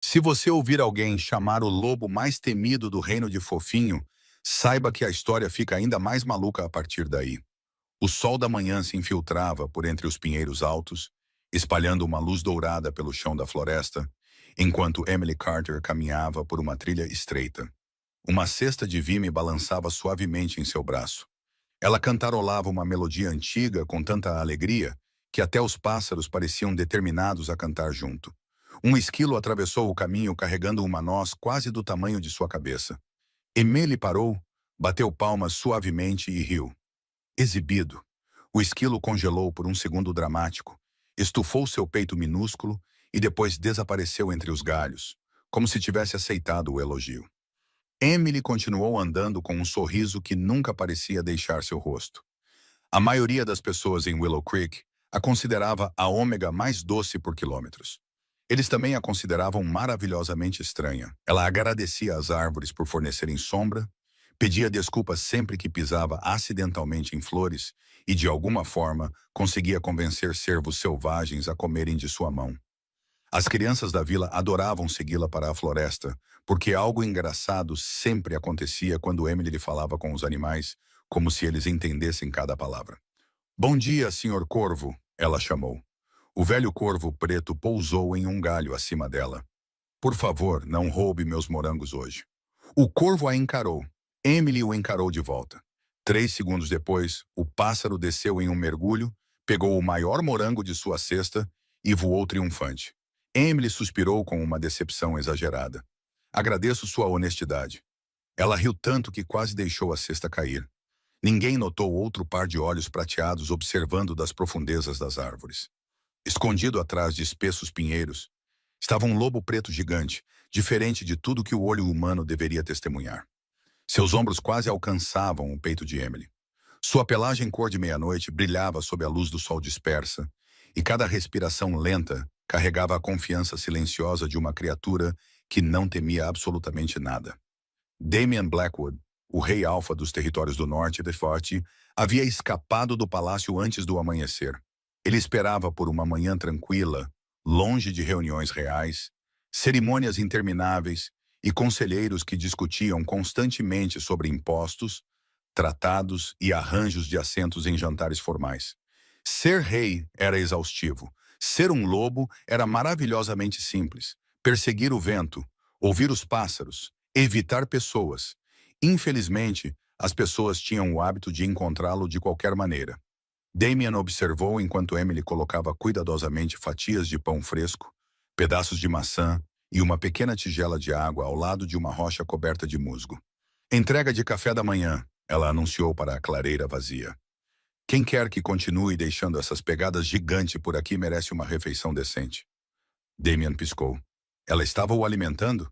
Se você ouvir alguém chamar o lobo mais temido do reino de Fofinho, saiba que a história fica ainda mais maluca a partir daí. O sol da manhã se infiltrava por entre os pinheiros altos, espalhando uma luz dourada pelo chão da floresta, enquanto Emily Carter caminhava por uma trilha estreita. Uma cesta de vime balançava suavemente em seu braço. Ela cantarolava uma melodia antiga com tanta alegria que até os pássaros pareciam determinados a cantar junto. Um esquilo atravessou o caminho carregando uma noz quase do tamanho de sua cabeça. Emily parou, bateu palmas suavemente e riu. Exibido. O esquilo congelou por um segundo dramático, estufou seu peito minúsculo e depois desapareceu entre os galhos, como se tivesse aceitado o elogio. Emily continuou andando com um sorriso que nunca parecia deixar seu rosto. A maioria das pessoas em Willow Creek a considerava a ômega mais doce por quilômetros. Eles também a consideravam maravilhosamente estranha. Ela agradecia às árvores por fornecerem sombra, pedia desculpas sempre que pisava acidentalmente em flores e, de alguma forma, conseguia convencer cervos selvagens a comerem de sua mão. As crianças da vila adoravam segui-la para a floresta, porque algo engraçado sempre acontecia quando Emily lhe falava com os animais, como se eles entendessem cada palavra. Bom dia, senhor Corvo, ela chamou. O velho corvo preto pousou em um galho acima dela. Por favor, não roube meus morangos hoje. O corvo a encarou. Emily o encarou de volta. 3 segundos depois, o pássaro desceu em um mergulho, pegou o maior morango de sua cesta e voou triunfante. Emily suspirou com uma decepção exagerada. Agradeço sua honestidade. Ela riu tanto que quase deixou a cesta cair. Ninguém notou outro par de olhos prateados observando das profundezas das árvores. Escondido atrás de espessos pinheiros, estava um lobo preto gigante, diferente de tudo que o olho humano deveria testemunhar. Seus ombros quase alcançavam o peito de Emily. Sua pelagem cor de meia-noite brilhava sob a luz do sol dispersa, e cada respiração lenta carregava a confiança silenciosa de uma criatura que não temia absolutamente nada. Damian Blackwood, o rei alfa dos territórios do norte de Forte, havia escapado do palácio antes do amanhecer. Ele esperava por uma manhã tranquila, longe de reuniões reais, cerimônias intermináveis e conselheiros que discutiam constantemente sobre impostos, tratados e arranjos de assentos em jantares formais. Ser rei era exaustivo. Ser um lobo era maravilhosamente simples. Perseguir o vento, ouvir os pássaros, evitar pessoas. Infelizmente, as pessoas tinham o hábito de encontrá-lo de qualquer maneira. Damian observou enquanto Emily colocava cuidadosamente fatias de pão fresco, pedaços de maçã e uma pequena tigela de água ao lado de uma rocha coberta de musgo. Entrega de café da manhã, ela anunciou para a clareira vazia. Quem quer que continue deixando essas pegadas gigantes por aqui merece uma refeição decente. Damian piscou. Ela estava o alimentando?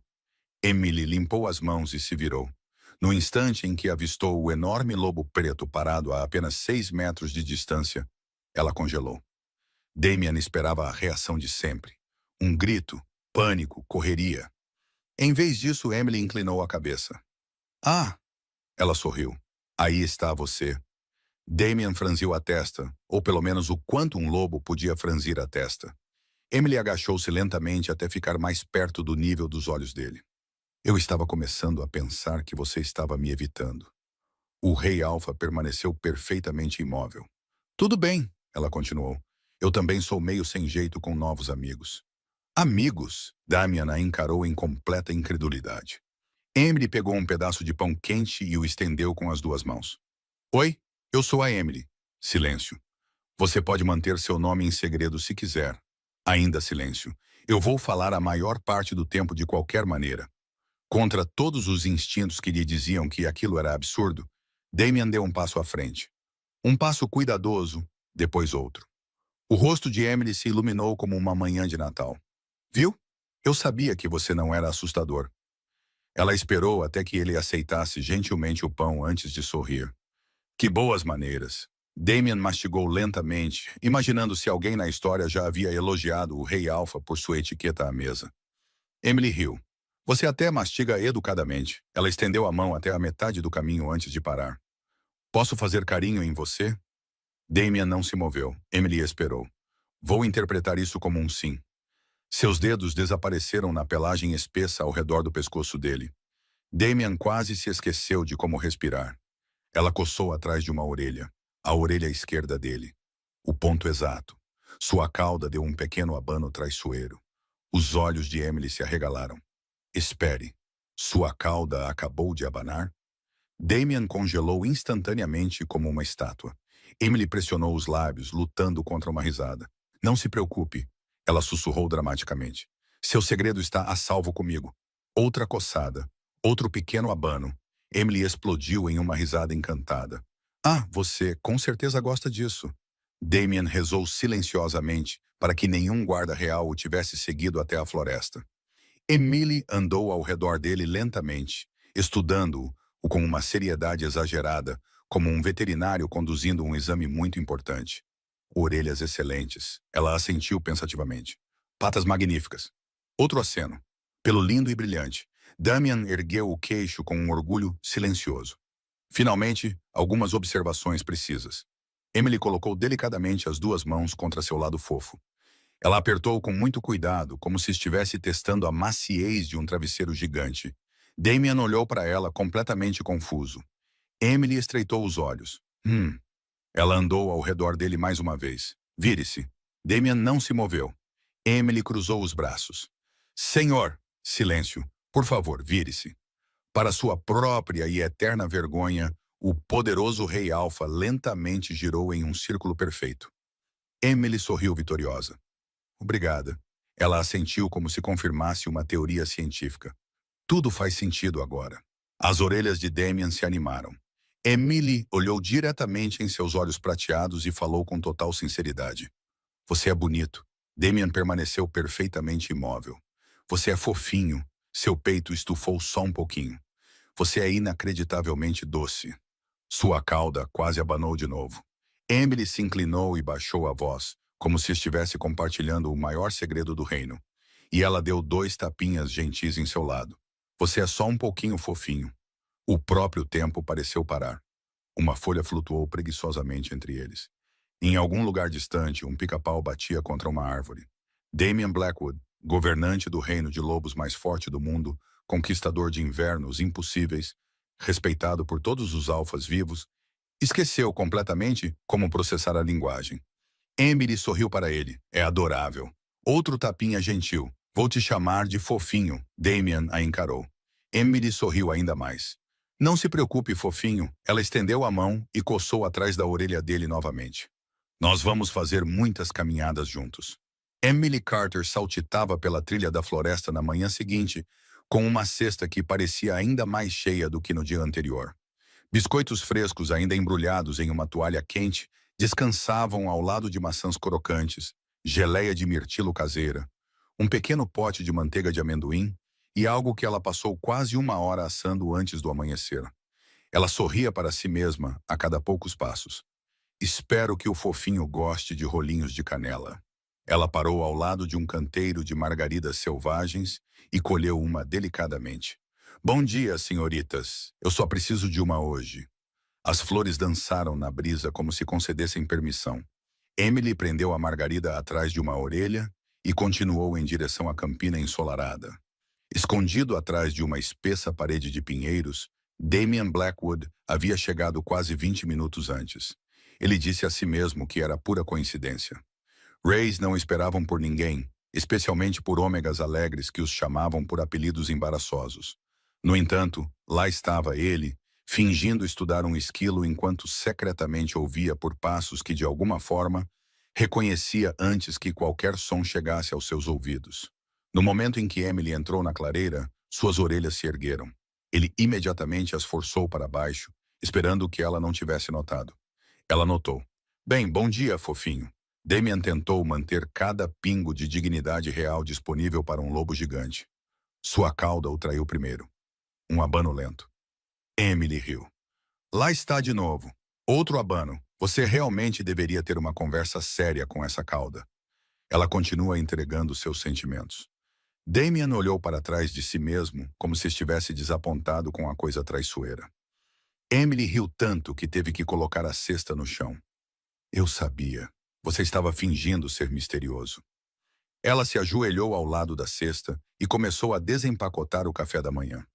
Emily limpou as mãos e se virou. No instante em que avistou o enorme lobo preto parado a apenas 6 metros de distância, ela congelou. Damian esperava a reação de sempre. Um grito, pânico, correria. Em vez disso, Emily inclinou a cabeça. Ah! Ela sorriu. Aí está você. Damian franziu a testa, ou pelo menos o quanto um lobo podia franzir a testa. Emily agachou-se lentamente até ficar mais perto do nível dos olhos dele. Eu estava começando a pensar que você estava me evitando. O rei Alfa permaneceu perfeitamente imóvel. Tudo bem, ela continuou. Eu também sou meio sem jeito com novos amigos. Amigos? Damian a encarou em completa incredulidade. Emily pegou um pedaço de pão quente e o estendeu com as 2 mãos. Oi, eu sou a Emily. Silêncio. Você pode manter seu nome em segredo se quiser. Ainda silêncio. Eu vou falar a maior parte do tempo de qualquer maneira. Contra todos os instintos que lhe diziam que aquilo era absurdo, Damian deu um passo à frente. Um passo cuidadoso, depois outro. O rosto de Emily se iluminou como uma manhã de Natal. Viu? Eu sabia que você não era assustador. Ela esperou até que ele aceitasse gentilmente o pão antes de sorrir. Que boas maneiras. Damian mastigou lentamente, imaginando se alguém na história já havia elogiado o rei Alfa por sua etiqueta à mesa. Emily riu. Você até mastiga educadamente. Ela estendeu a mão até a metade do caminho antes de parar. Posso fazer carinho em você? Damian não se moveu. Emily esperou. Vou interpretar isso como um sim. Seus dedos desapareceram na pelagem espessa ao redor do pescoço dele. Damian quase se esqueceu de como respirar. Ela coçou atrás de uma orelha, a orelha esquerda dele. O ponto exato. Sua cauda deu um pequeno abano traiçoeiro. Os olhos de Emily se arregalaram. Espere. Sua cauda acabou de abanar? Damian congelou instantaneamente como uma estátua. Emily pressionou os lábios, lutando contra uma risada. Não se preocupe, ela sussurrou dramaticamente. Seu segredo está a salvo comigo. Outra coçada. Outro pequeno abano. Emily explodiu em uma risada encantada. Ah, você com certeza gosta disso. Damian rezou silenciosamente para que nenhum guarda real o tivesse seguido até a floresta. Emily andou ao redor dele lentamente, estudando-o com uma seriedade exagerada, como um veterinário conduzindo um exame muito importante. Orelhas excelentes. Ela assentiu pensativamente. Patas magníficas. Outro aceno. Pelo lindo e brilhante. Damian ergueu o queixo com um orgulho silencioso. Finalmente, algumas observações precisas. Emily colocou delicadamente as duas mãos contra seu lado fofo. Ela apertou com muito cuidado, como se estivesse testando a maciez de um travesseiro gigante. Damian olhou para ela completamente confuso. Emily estreitou os olhos. Ela andou ao redor dele mais uma vez. Vire-se. Damian não se moveu. Emily cruzou os braços. Senhor! Silêncio. Por favor, vire-se. Para sua própria e eterna vergonha, o poderoso rei Alfa lentamente girou em um círculo perfeito. Emily sorriu vitoriosa. Obrigada. Ela assentiu como se confirmasse uma teoria científica. Tudo faz sentido agora. As orelhas de Damian se animaram. Emily olhou diretamente em seus olhos prateados e falou com total sinceridade. Você é bonito. Damian permaneceu perfeitamente imóvel. Você é fofinho. Seu peito estufou só um pouquinho. Você é inacreditavelmente doce. Sua cauda quase abanou de novo. Emily se inclinou e baixou a voz, como se estivesse compartilhando o maior segredo do reino. E ela deu 2 tapinhas gentis em seu lado. Você é só um pouquinho fofinho. O próprio tempo pareceu parar. Uma folha flutuou preguiçosamente entre eles. Em algum lugar distante, um pica-pau batia contra uma árvore. Damian Blackwood, governante do reino de lobos mais forte do mundo, conquistador de invernos impossíveis, respeitado por todos os alfas vivos, esqueceu completamente como processar a linguagem. Emily sorriu para ele. É adorável. Outro tapinha gentil. Vou te chamar de fofinho. Damian a encarou. Emily sorriu ainda mais. Não se preocupe, fofinho. Ela estendeu a mão e coçou atrás da orelha dele novamente. Nós vamos fazer muitas caminhadas juntos. Emily Carter saltitava pela trilha da floresta na manhã seguinte, com uma cesta que parecia ainda mais cheia do que no dia anterior. Biscoitos frescos, ainda embrulhados em uma toalha quente, descansavam ao lado de maçãs crocantes, geleia de mirtilo caseira, um pequeno pote de manteiga de amendoim e algo que ela passou quase 1 hora assando antes do amanhecer. Ela sorria para si mesma a cada poucos passos. Espero que o fofinho goste de rolinhos de canela. Ela parou ao lado de um canteiro de margaridas selvagens e colheu uma delicadamente. Bom dia, senhoritas. Eu só preciso de uma hoje. As flores dançaram na brisa como se concedessem permissão. Emily prendeu a margarida atrás de uma orelha e continuou em direção à campina ensolarada. Escondido atrás de uma espessa parede de pinheiros, Damian Blackwood havia chegado quase 20 minutos antes. Ele disse a si mesmo que era pura coincidência. Rays não esperavam por ninguém, especialmente por ômegas alegres que os chamavam por apelidos embaraçosos. No entanto, lá estava ele, fingindo estudar um esquilo enquanto secretamente ouvia por passos que, de alguma forma, reconhecia antes que qualquer som chegasse aos seus ouvidos. No momento em que Emily entrou na clareira, suas orelhas se ergueram. Ele imediatamente as forçou para baixo, esperando que ela não tivesse notado. Ela notou. Bem, bom dia, fofinho. Damian tentou manter cada pingo de dignidade real disponível para um lobo gigante. Sua cauda o traiu primeiro. Um abano lento. Emily riu. Lá está de novo. Outro abano. Você realmente deveria ter uma conversa séria com essa cauda. Ela continua entregando seus sentimentos. Damian olhou para trás de si mesmo, como se estivesse desapontado com a coisa traiçoeira. Emily riu tanto que teve que colocar a cesta no chão. Eu sabia. Você estava fingindo ser misterioso. Ela se ajoelhou ao lado da cesta e começou a desempacotar o café da manhã.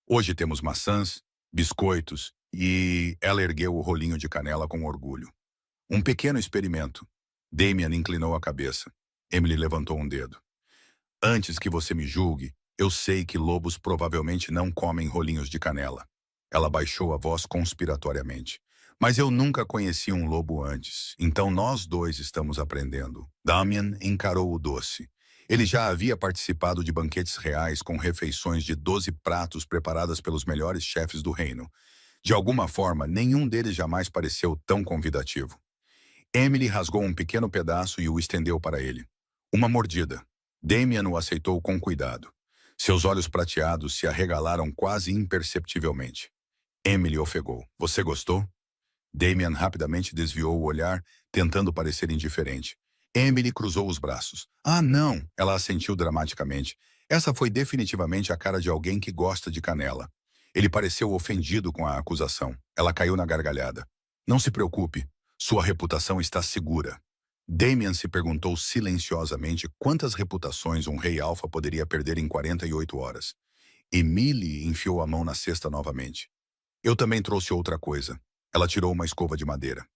Hoje temos maçãs, biscoitos e ela ergueu o rolinho de canela com orgulho. Um pequeno experimento. Damian inclinou a cabeça. Emily levantou um dedo. Antes que você me julgue, eu sei que lobos provavelmente não comem rolinhos de canela. Ela baixou a voz conspiratoriamente. Mas eu nunca conheci um lobo antes, então nós dois estamos aprendendo. Damian encarou o doce. Ele já havia participado de banquetes reais com refeições de 12 pratos preparadas pelos melhores chefes do reino. De alguma forma, nenhum deles jamais pareceu tão convidativo. Emily rasgou um pequeno pedaço e o estendeu para ele. Uma mordida. Damian o aceitou com cuidado. Seus olhos prateados se arregalaram quase imperceptivelmente. Emily ofegou. Você gostou? Damian rapidamente desviou o olhar, tentando parecer indiferente. Emily cruzou os braços. Ah, não! Ela assentiu dramaticamente. Essa foi definitivamente a cara de alguém que gosta de canela. Ele pareceu ofendido com a acusação. Ela caiu na gargalhada. Não se preocupe. Sua reputação está segura. Damian se perguntou silenciosamente quantas reputações um rei alfa poderia perder em 48 horas. Emily enfiou a mão na cesta novamente. Eu também trouxe outra coisa. Ela tirou uma escova de madeira.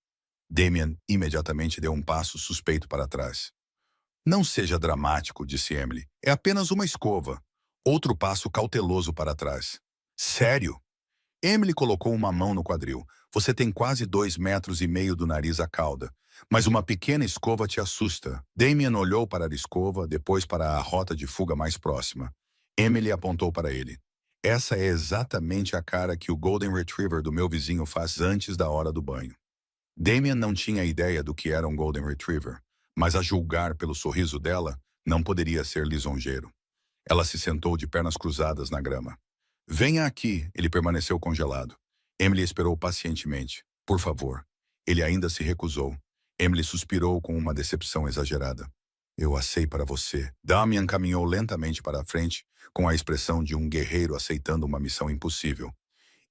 Damian imediatamente deu um passo suspeito para trás. Não seja dramático, disse Emily. É apenas uma escova. Outro passo cauteloso para trás. Sério? Emily colocou uma mão no quadril. Você tem quase 2,5 metros do nariz à cauda. Mas uma pequena escova te assusta. Damian olhou para a escova, depois para a rota de fuga mais próxima. Emily apontou para ele. Essa é exatamente a cara que o Golden Retriever do meu vizinho faz antes da hora do banho. Damian não tinha ideia do que era um Golden Retriever, mas a julgar pelo sorriso dela, não poderia ser lisonjeiro. Ela se sentou de pernas cruzadas na grama. Venha aqui, ele permaneceu congelado. Emily esperou pacientemente. Por favor. Ele ainda se recusou. Emily suspirou com uma decepção exagerada. Eu assei para você. Damian caminhou lentamente para a frente, com a expressão de um guerreiro aceitando uma missão impossível.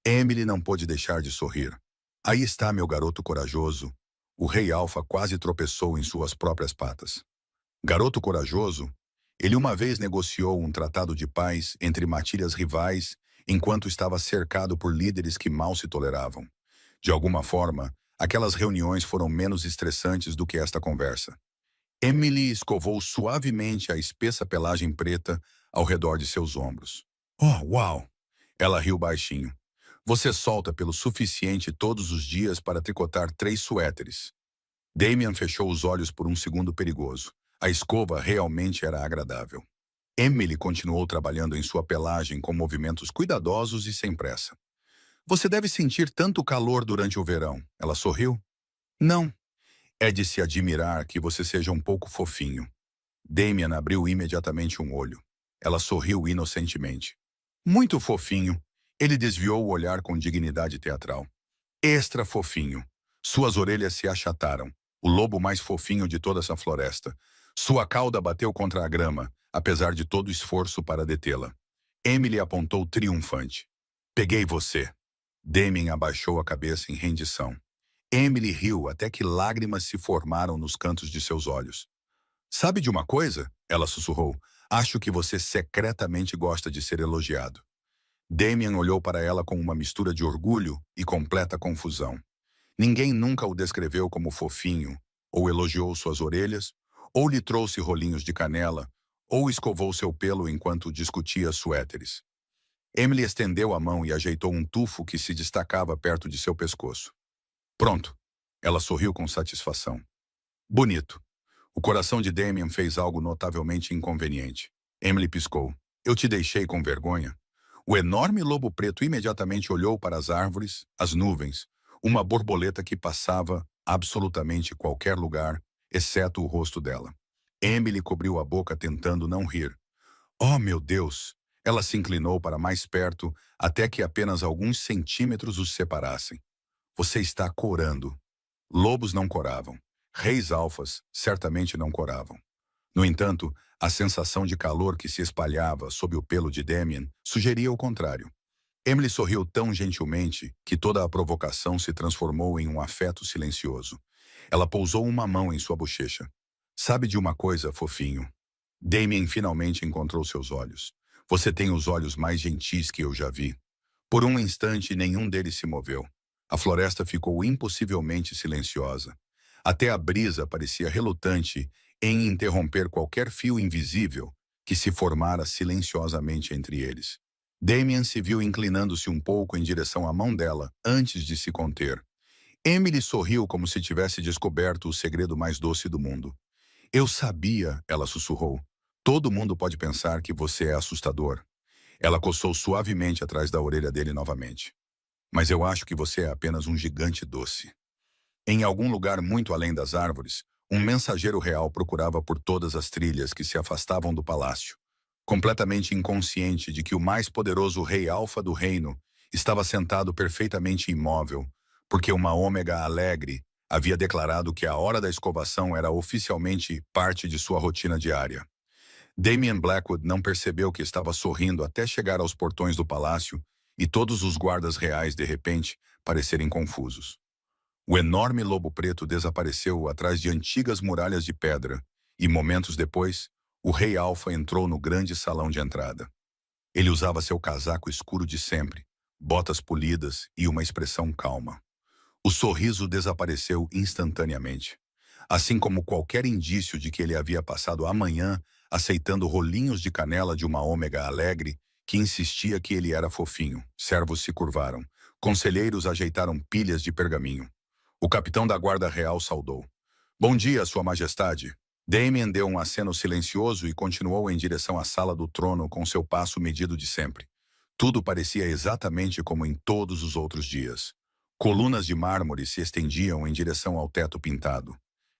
Emily não pôde deixar de sorrir. Aí está meu garoto corajoso. O rei Alfa quase tropeçou em suas próprias patas. Garoto corajoso? Ele uma vez negociou um tratado de paz entre matilhas rivais enquanto estava cercado por líderes que mal se toleravam. De alguma forma, aquelas reuniões foram menos estressantes do que esta conversa. Emily escovou suavemente a espessa pelagem preta ao redor de seus ombros. Oh, uau! Ela riu baixinho. Você solta pelo suficiente todos os dias para tricotar 3 suéteres. Damian fechou os olhos por um segundo perigoso. A escova realmente era agradável. Emily continuou trabalhando em sua pelagem com movimentos cuidadosos e sem pressa. Você deve sentir tanto calor durante o verão. Ela sorriu. Não. É de se admirar que você seja um pouco fofinho. Damian abriu imediatamente um olho. Ela sorriu inocentemente. Muito fofinho. Ele desviou o olhar com dignidade teatral. Extra fofinho. Suas orelhas se achataram. O lobo mais fofinho de toda essa floresta. Sua cauda bateu contra a grama, apesar de todo o esforço para detê-la. Emily apontou triunfante. Peguei você. Damian abaixou a cabeça em rendição. Emily riu até que lágrimas se formaram nos cantos de seus olhos. Sabe de uma coisa? Ela sussurrou. Acho que você secretamente gosta de ser elogiado. Damian olhou para ela com uma mistura de orgulho e completa confusão. Ninguém nunca o descreveu como fofinho, ou elogiou suas orelhas, ou lhe trouxe rolinhos de canela, ou escovou seu pelo enquanto discutia suéteres. Emily estendeu a mão e ajeitou um tufo que se destacava perto de seu pescoço. Pronto. Ela sorriu com satisfação. Bonito. O coração de Damian fez algo notavelmente inconveniente. Emily piscou. Eu te deixei com vergonha? O enorme lobo preto imediatamente olhou para as árvores, as nuvens, uma borboleta que passava absolutamente qualquer lugar, exceto o rosto dela. Emily cobriu a boca tentando não rir. Oh, meu Deus! Ela se inclinou para mais perto até que apenas alguns centímetros os separassem. Você está corando. Lobos não coravam. Reis alfas certamente não coravam. No entanto, a sensação de calor que se espalhava sob o pelo de Damian sugeria o contrário. Emily sorriu tão gentilmente que toda a provocação se transformou em um afeto silencioso. Ela pousou uma mão em sua bochecha. Sabe de uma coisa, fofinho? Damien finalmente encontrou seus olhos. Você tem os olhos mais gentis que eu já vi. Por um instante, nenhum deles se moveu. A floresta ficou impossivelmente silenciosa. Até a brisa parecia relutante em interromper qualquer fio invisível que se formara silenciosamente entre eles. Damien se viu inclinando-se um pouco em direção à mão dela antes de se conter. Emily sorriu como se tivesse descoberto o segredo mais doce do mundo. Eu sabia, ela sussurrou. Todo mundo pode pensar que você é assustador. Ela coçou suavemente atrás da orelha dele novamente. Mas eu acho que você é apenas um gigante doce. Em algum lugar muito além das árvores, um mensageiro real procurava por todas as trilhas que se afastavam do palácio, completamente inconsciente de que o mais poderoso rei alfa do reino estava sentado perfeitamente imóvel, porque uma ômega alegre havia declarado que a hora da escovação era oficialmente parte de sua rotina diária. Damien Blackwood não percebeu que estava sorrindo até chegar aos portões do palácio e todos os guardas reais, de repente, parecerem confusos. O enorme lobo preto desapareceu atrás de antigas muralhas de pedra e, momentos depois, o rei Alfa entrou no grande salão de entrada. Ele usava seu casaco escuro de sempre, botas polidas e uma expressão calma. O sorriso desapareceu instantaneamente, assim como qualquer indício de que ele havia passado a manhã aceitando rolinhos de canela de uma ômega alegre que insistia que ele era fofinho. Servos se curvaram. Conselheiros ajeitaram pilhas de pergaminho. O capitão da guarda real saudou. Bom dia, Sua Majestade. Damien deu um aceno silencioso e continuou em direção à sala do trono com seu passo medido de sempre. Tudo parecia exatamente como em todos os outros dias. Colunas de mármore se estendiam em direção ao teto pintado.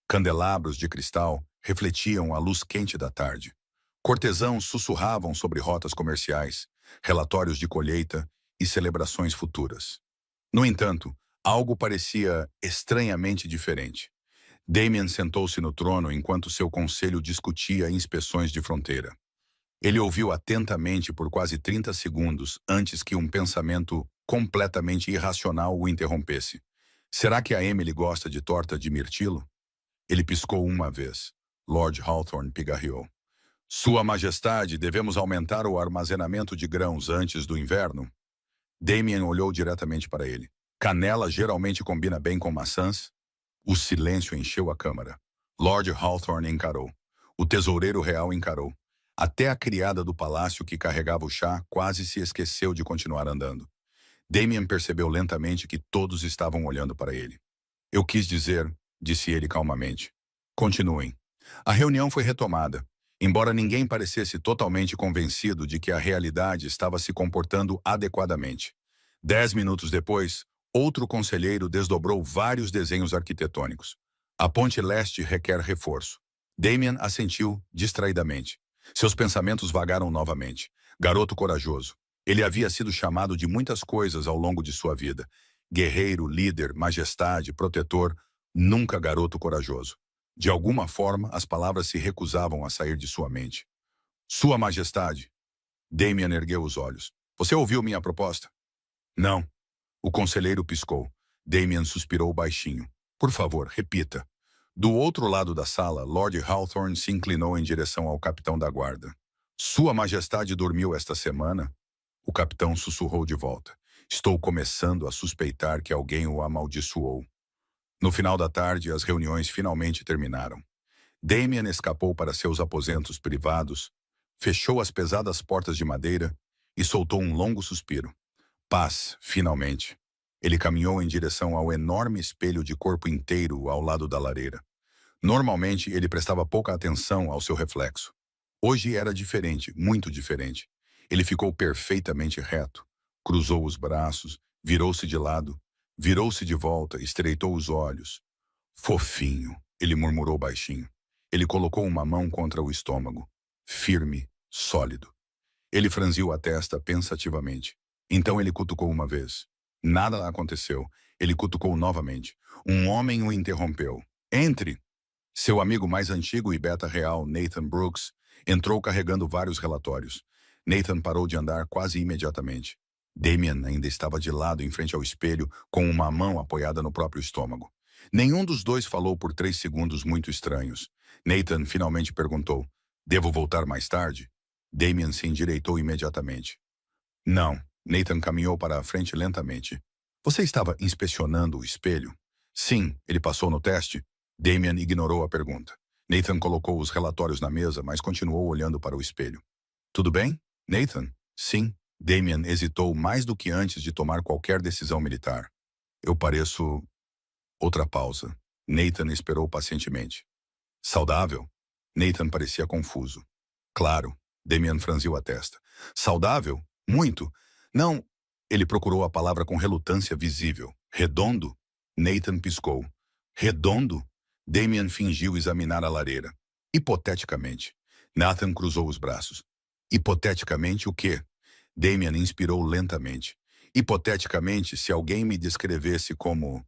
Candelabros de cristal refletiam a luz quente da tarde. Cortesãos sussurravam sobre rotas comerciais, relatórios de colheita e celebrações futuras. No entanto, algo parecia estranhamente diferente. Damien sentou-se no trono enquanto seu conselho discutia inspeções de fronteira. Ele ouviu atentamente por quase 30 segundos antes que um pensamento completamente irracional o interrompesse. Será que a Emily gosta de torta de mirtilo? Ele piscou uma vez. Lord Hawthorne pigarreou. Sua Majestade, devemos aumentar o armazenamento de grãos antes do inverno? Damien olhou diretamente para ele. Canela geralmente combina bem com maçãs? O silêncio encheu a câmara. Lord Hawthorne encarou. O tesoureiro real encarou. Até a criada do palácio que carregava o chá quase se esqueceu de continuar andando. Damien percebeu lentamente que todos estavam olhando para ele. Eu quis dizer, disse ele calmamente. Continuem. A reunião foi retomada, embora ninguém parecesse totalmente convencido de que a realidade estava se comportando adequadamente. 10 minutos depois, outro conselheiro desdobrou vários desenhos arquitetônicos. A ponte leste requer reforço. Damien assentiu distraidamente. Seus pensamentos vagaram novamente. Garoto corajoso. Ele havia sido chamado de muitas coisas ao longo de sua vida. Guerreiro, líder, majestade, protetor, nunca garoto corajoso. De alguma forma, as palavras se recusavam a sair de sua mente. Sua Majestade. Damien ergueu os olhos. Você ouviu minha proposta? Não. O conselheiro piscou. Damien suspirou baixinho. Por favor, repita. Do outro lado da sala, Lord Hawthorne se inclinou em direção ao capitão da guarda. Sua Majestade dormiu esta semana? O capitão sussurrou de volta. Estou começando a suspeitar que alguém o amaldiçoou. No final da tarde, as reuniões finalmente terminaram. Damien escapou para seus aposentos privados, fechou as pesadas portas de madeira e soltou um longo suspiro. Paz, finalmente. Ele caminhou em direção ao enorme espelho de corpo inteiro ao lado da lareira. Normalmente, ele prestava pouca atenção ao seu reflexo. Hoje era diferente, muito diferente. Ele ficou perfeitamente reto, cruzou os braços, virou-se de lado, virou-se de volta, estreitou os olhos. Fofinho, ele murmurou baixinho. Ele colocou uma mão contra o estômago. Firme, sólido. Ele franziu a testa pensativamente. Então ele cutucou uma vez. Nada aconteceu. Ele cutucou novamente. Um homem o interrompeu. Entre! Seu amigo mais antigo e beta real, Nathan Brooks, entrou carregando vários relatórios. Nathan parou de andar quase imediatamente. Damien ainda estava de lado em frente ao espelho, com uma mão apoiada no próprio estômago. Nenhum dos dois falou por 3 segundos muito estranhos. Nathan finalmente perguntou, Devo voltar mais tarde? Damien se endireitou imediatamente. Não. Nathan caminhou para a frente lentamente. Você estava inspecionando o espelho? Sim, ele passou no teste. Damien ignorou a pergunta. Nathan colocou os relatórios na mesa, mas continuou olhando para o espelho. Tudo bem? Nathan? Sim. Damien hesitou mais do que antes de tomar qualquer decisão militar. Eu pareço... Outra pausa. Nathan esperou pacientemente. Saudável? Nathan parecia confuso. Claro. Damien franziu a testa. Saudável? Muito. Não. Ele procurou a palavra com relutância visível. Redondo? Nathan piscou. Redondo? Damien fingiu examinar a lareira. Hipoteticamente. Nathan cruzou os braços. Hipoteticamente o quê? Damien inspirou lentamente. Hipoteticamente, se alguém me descrevesse como...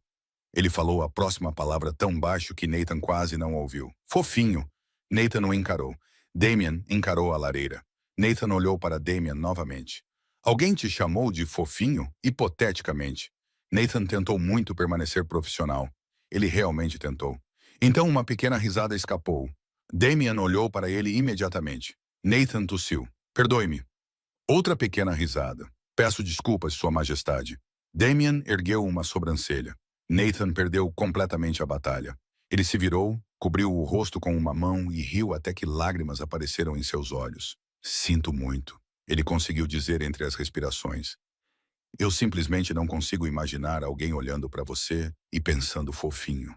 Ele falou a próxima palavra tão baixo que Nathan quase não ouviu. Fofinho. Nathan o encarou. Damien encarou a lareira. Nathan olhou para Damien novamente. Alguém te chamou de fofinho? Hipoteticamente. Nathan tentou muito permanecer profissional. Ele realmente tentou. Então uma pequena risada escapou. Damien olhou para ele imediatamente. Nathan tossiu. Perdoe-me. Outra pequena risada. Peço desculpas, Sua Majestade. Damien ergueu uma sobrancelha. Nathan perdeu completamente a batalha. Ele se virou, cobriu o rosto com uma mão e riu até que lágrimas apareceram em seus olhos. Sinto muito, ele conseguiu dizer entre as respirações. Eu simplesmente não consigo imaginar alguém olhando para você e pensando fofinho.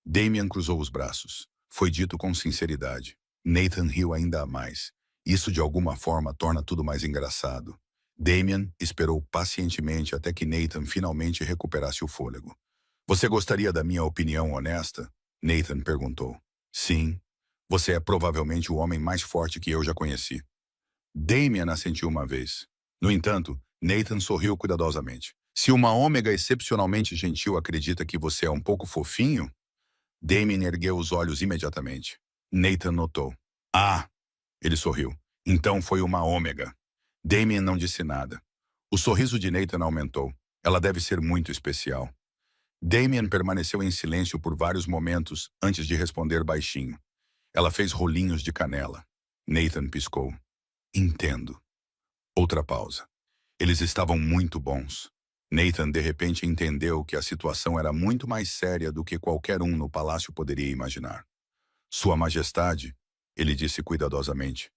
Damien cruzou os braços. Foi dito com sinceridade. Nathan riu ainda mais. Isso de alguma forma torna tudo mais engraçado. Damien esperou pacientemente até que Nathan finalmente recuperasse o fôlego. Você gostaria da minha opinião honesta? Nathan perguntou. Sim. Você é provavelmente o homem mais forte que eu já conheci. Damien assentiu uma vez. No entanto, Nathan sorriu cuidadosamente. Se uma ômega excepcionalmente gentil acredita que você é um pouco fofinho... Damien ergueu os olhos imediatamente. Nathan notou. Ah! Ele sorriu. Então foi uma ômega. Damien não disse nada. O sorriso de Nathan aumentou. Ela deve ser muito especial. Damien permaneceu em silêncio por vários momentos antes de responder baixinho. Ela fez rolinhos de canela. Nathan piscou. Entendo. Outra pausa. Eles estavam muito bons. Nathan de repente entendeu que a situação era muito mais séria do que qualquer um no palácio poderia imaginar. Sua Majestade, ele disse cuidadosamente,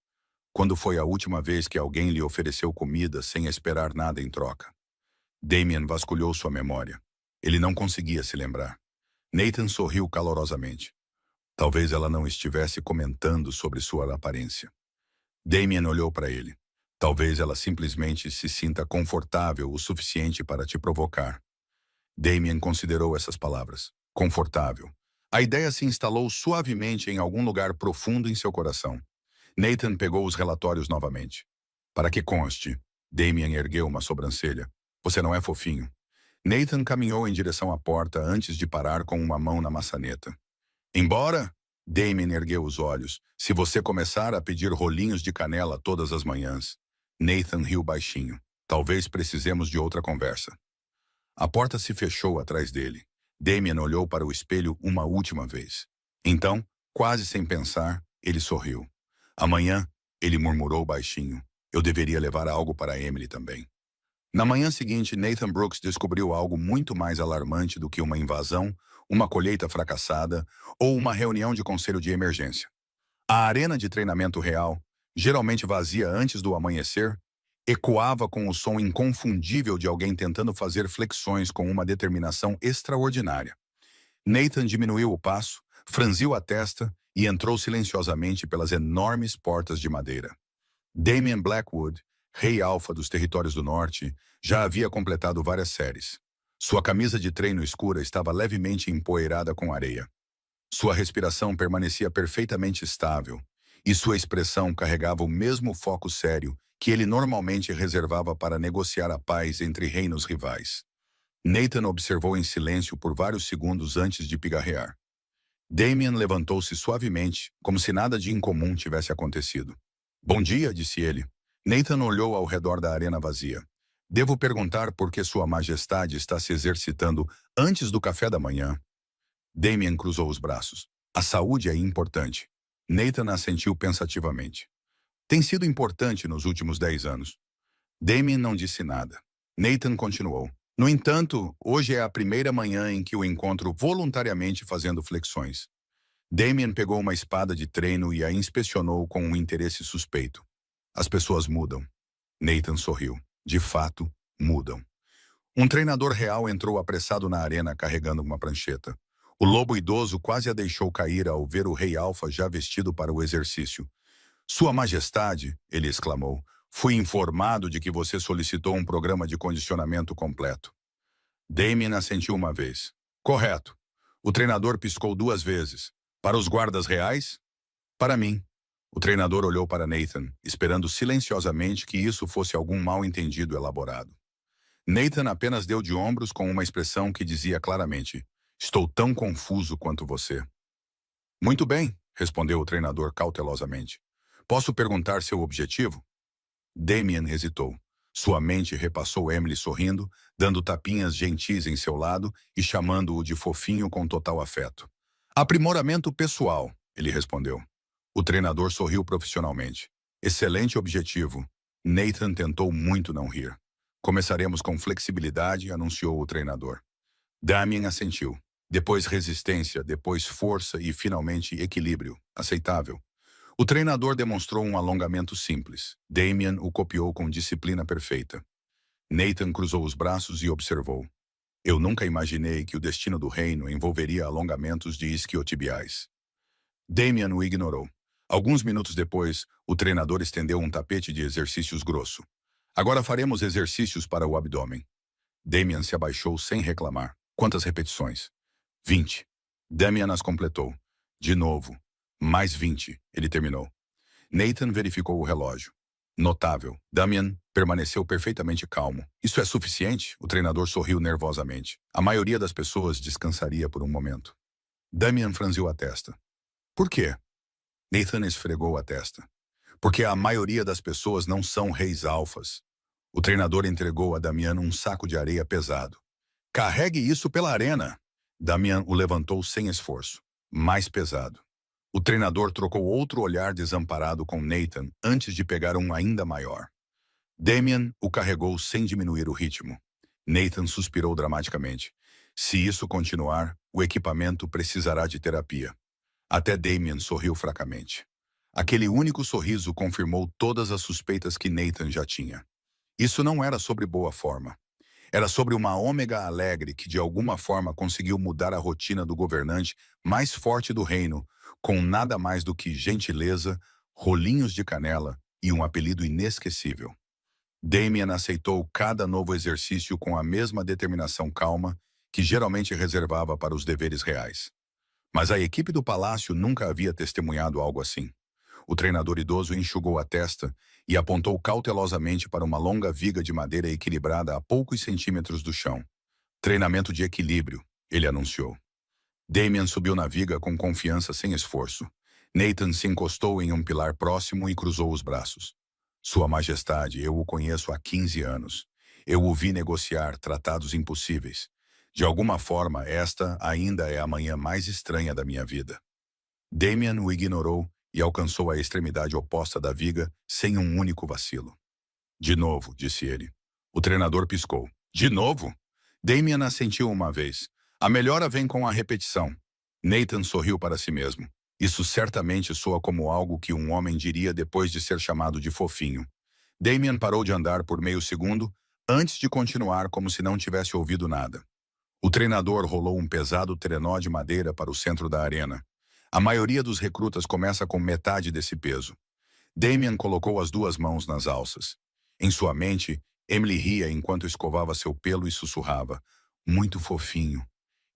quando foi a última vez que alguém lhe ofereceu comida sem esperar nada em troca? Damien vasculhou sua memória. Ele não conseguia se lembrar. Nathan sorriu calorosamente. Talvez ela não estivesse comentando sobre sua aparência. Damien olhou para ele. Talvez ela simplesmente se sinta confortável o suficiente para te provocar. Damien considerou essas palavras. Confortável. A ideia se instalou suavemente em algum lugar profundo em seu coração. Nathan pegou os relatórios novamente. Para que conste, Damien ergueu uma sobrancelha. Você não é fofinho. Nathan caminhou em direção à porta antes de parar com uma mão na maçaneta. Embora? Damien ergueu os olhos. Se você começar a pedir rolinhos de canela todas as manhãs. Nathan riu baixinho. Talvez precisemos de outra conversa. A porta se fechou atrás dele. Damien olhou para o espelho uma última vez. Então, quase sem pensar, ele sorriu. Amanhã, ele murmurou baixinho. Eu deveria levar algo para Emily também. Na manhã seguinte, Nathan Brooks descobriu algo muito mais alarmante do que uma invasão, uma colheita fracassada ou uma reunião de conselho de emergência. A arena de treinamento real, geralmente vazia antes do amanhecer, ecoava com o som inconfundível de alguém tentando fazer flexões com uma determinação extraordinária. Nathan diminuiu o passo, franziu a testa e entrou silenciosamente pelas enormes portas de madeira. Damien Blackwood, rei alfa dos territórios do norte, já havia completado várias séries. Sua camisa de treino escura estava levemente empoeirada com areia. Sua respiração permanecia perfeitamente estável, e sua expressão carregava o mesmo foco sério que ele normalmente reservava para negociar a paz entre reinos rivais. Nathan observou em silêncio por vários segundos antes de pigarrear. Damien levantou-se suavemente, como se nada de incomum tivesse acontecido. Bom dia, disse ele. Nathan olhou ao redor da arena vazia. Devo perguntar por que Sua Majestade está se exercitando antes do café da manhã? Damien cruzou os braços. A saúde é importante. Nathan assentiu pensativamente. Tem sido importante nos últimos 10 anos. Damien não disse nada. Nathan continuou. No entanto, hoje é a primeira manhã em que o encontro voluntariamente fazendo flexões. Damien pegou uma espada de treino e a inspecionou com um interesse suspeito. As pessoas mudam. Nathan sorriu. De fato, mudam. Um treinador real entrou apressado na arena carregando uma prancheta. O lobo idoso quase a deixou cair ao ver o rei alfa já vestido para o exercício. Sua Majestade, ele exclamou, fui informado de que você solicitou um programa de condicionamento completo. Damien assentiu uma vez. Correto. O treinador piscou 2 vezes. Para os guardas reais? Para mim. O treinador olhou para Nathan, esperando silenciosamente que isso fosse algum mal-entendido elaborado. Nathan apenas deu de ombros com uma expressão que dizia claramente, estou tão confuso quanto você. Muito bem, respondeu o treinador cautelosamente. Posso perguntar seu objetivo? Damien hesitou. Sua mente repassou Emily sorrindo, dando tapinhas gentis em seu lado e chamando-o de fofinho com total afeto. Aprimoramento pessoal, ele respondeu. O treinador sorriu profissionalmente. Excelente objetivo. Nathan tentou muito não rir. Começaremos com flexibilidade, anunciou o treinador. Damien assentiu. Depois resistência, depois força e, finalmente, equilíbrio. Aceitável. O treinador demonstrou um alongamento simples. Damien o copiou com disciplina perfeita. Nathan cruzou os braços e observou. Eu nunca imaginei que o destino do reino envolveria alongamentos de isquiotibiais. Damien o ignorou. Alguns minutos depois, o treinador estendeu um tapete de exercícios grosso. Agora faremos exercícios para o abdômen. Damien se abaixou sem reclamar. Quantas repetições? 20. Damien as completou. De novo. Mais 20, ele terminou. Nathan verificou o relógio. Notável. Damien permaneceu perfeitamente calmo. Isso é suficiente? O treinador sorriu nervosamente. A maioria das pessoas descansaria por um momento. Damien franziu a testa. Por quê? Nathan esfregou a testa. Porque a maioria das pessoas não são reis alfas. O treinador entregou a Damien um saco de areia pesado. Carregue isso pela arena. Damien o levantou sem esforço. Mais pesado. O treinador trocou outro olhar desamparado com Nathan antes de pegar um ainda maior. Damien o carregou sem diminuir o ritmo. Nathan suspirou dramaticamente. Se isso continuar, o equipamento precisará de terapia. Até Damien sorriu fracamente. Aquele único sorriso confirmou todas as suspeitas que Nathan já tinha. Isso não era sobre boa forma. Era sobre uma ômega alegre que de alguma forma conseguiu mudar a rotina do governante mais forte do reino, com nada mais do que gentileza, rolinhos de canela e um apelido inesquecível. Damien aceitou cada novo exercício com a mesma determinação calma que geralmente reservava para os deveres reais. Mas a equipe do palácio nunca havia testemunhado algo assim. O treinador idoso enxugou a testa e apontou cautelosamente para uma longa viga de madeira equilibrada a poucos centímetros do chão. Treinamento de equilíbrio, ele anunciou. Damien subiu na viga com confiança sem esforço. Nathan se encostou em um pilar próximo e cruzou os braços. Sua Majestade, eu o conheço há 15 anos. Eu o vi negociar tratados impossíveis. De alguma forma, esta ainda é a manhã mais estranha da minha vida. Damien o ignorou e alcançou a extremidade oposta da viga sem um único vacilo. De novo, disse ele. O treinador piscou. De novo? Damien assentiu uma vez. A melhora vem com a repetição. Nathan sorriu para si mesmo. Isso certamente soa como algo que um homem diria depois de ser chamado de fofinho. Damien parou de andar por meio segundo, antes de continuar como se não tivesse ouvido nada. O treinador rolou um pesado trenó de madeira para o centro da arena. A maioria dos recrutas começa com metade desse peso. Damien colocou as 2 mãos nas alças. Em sua mente, Emily ria enquanto escovava seu pelo e sussurrava. Muito fofinho.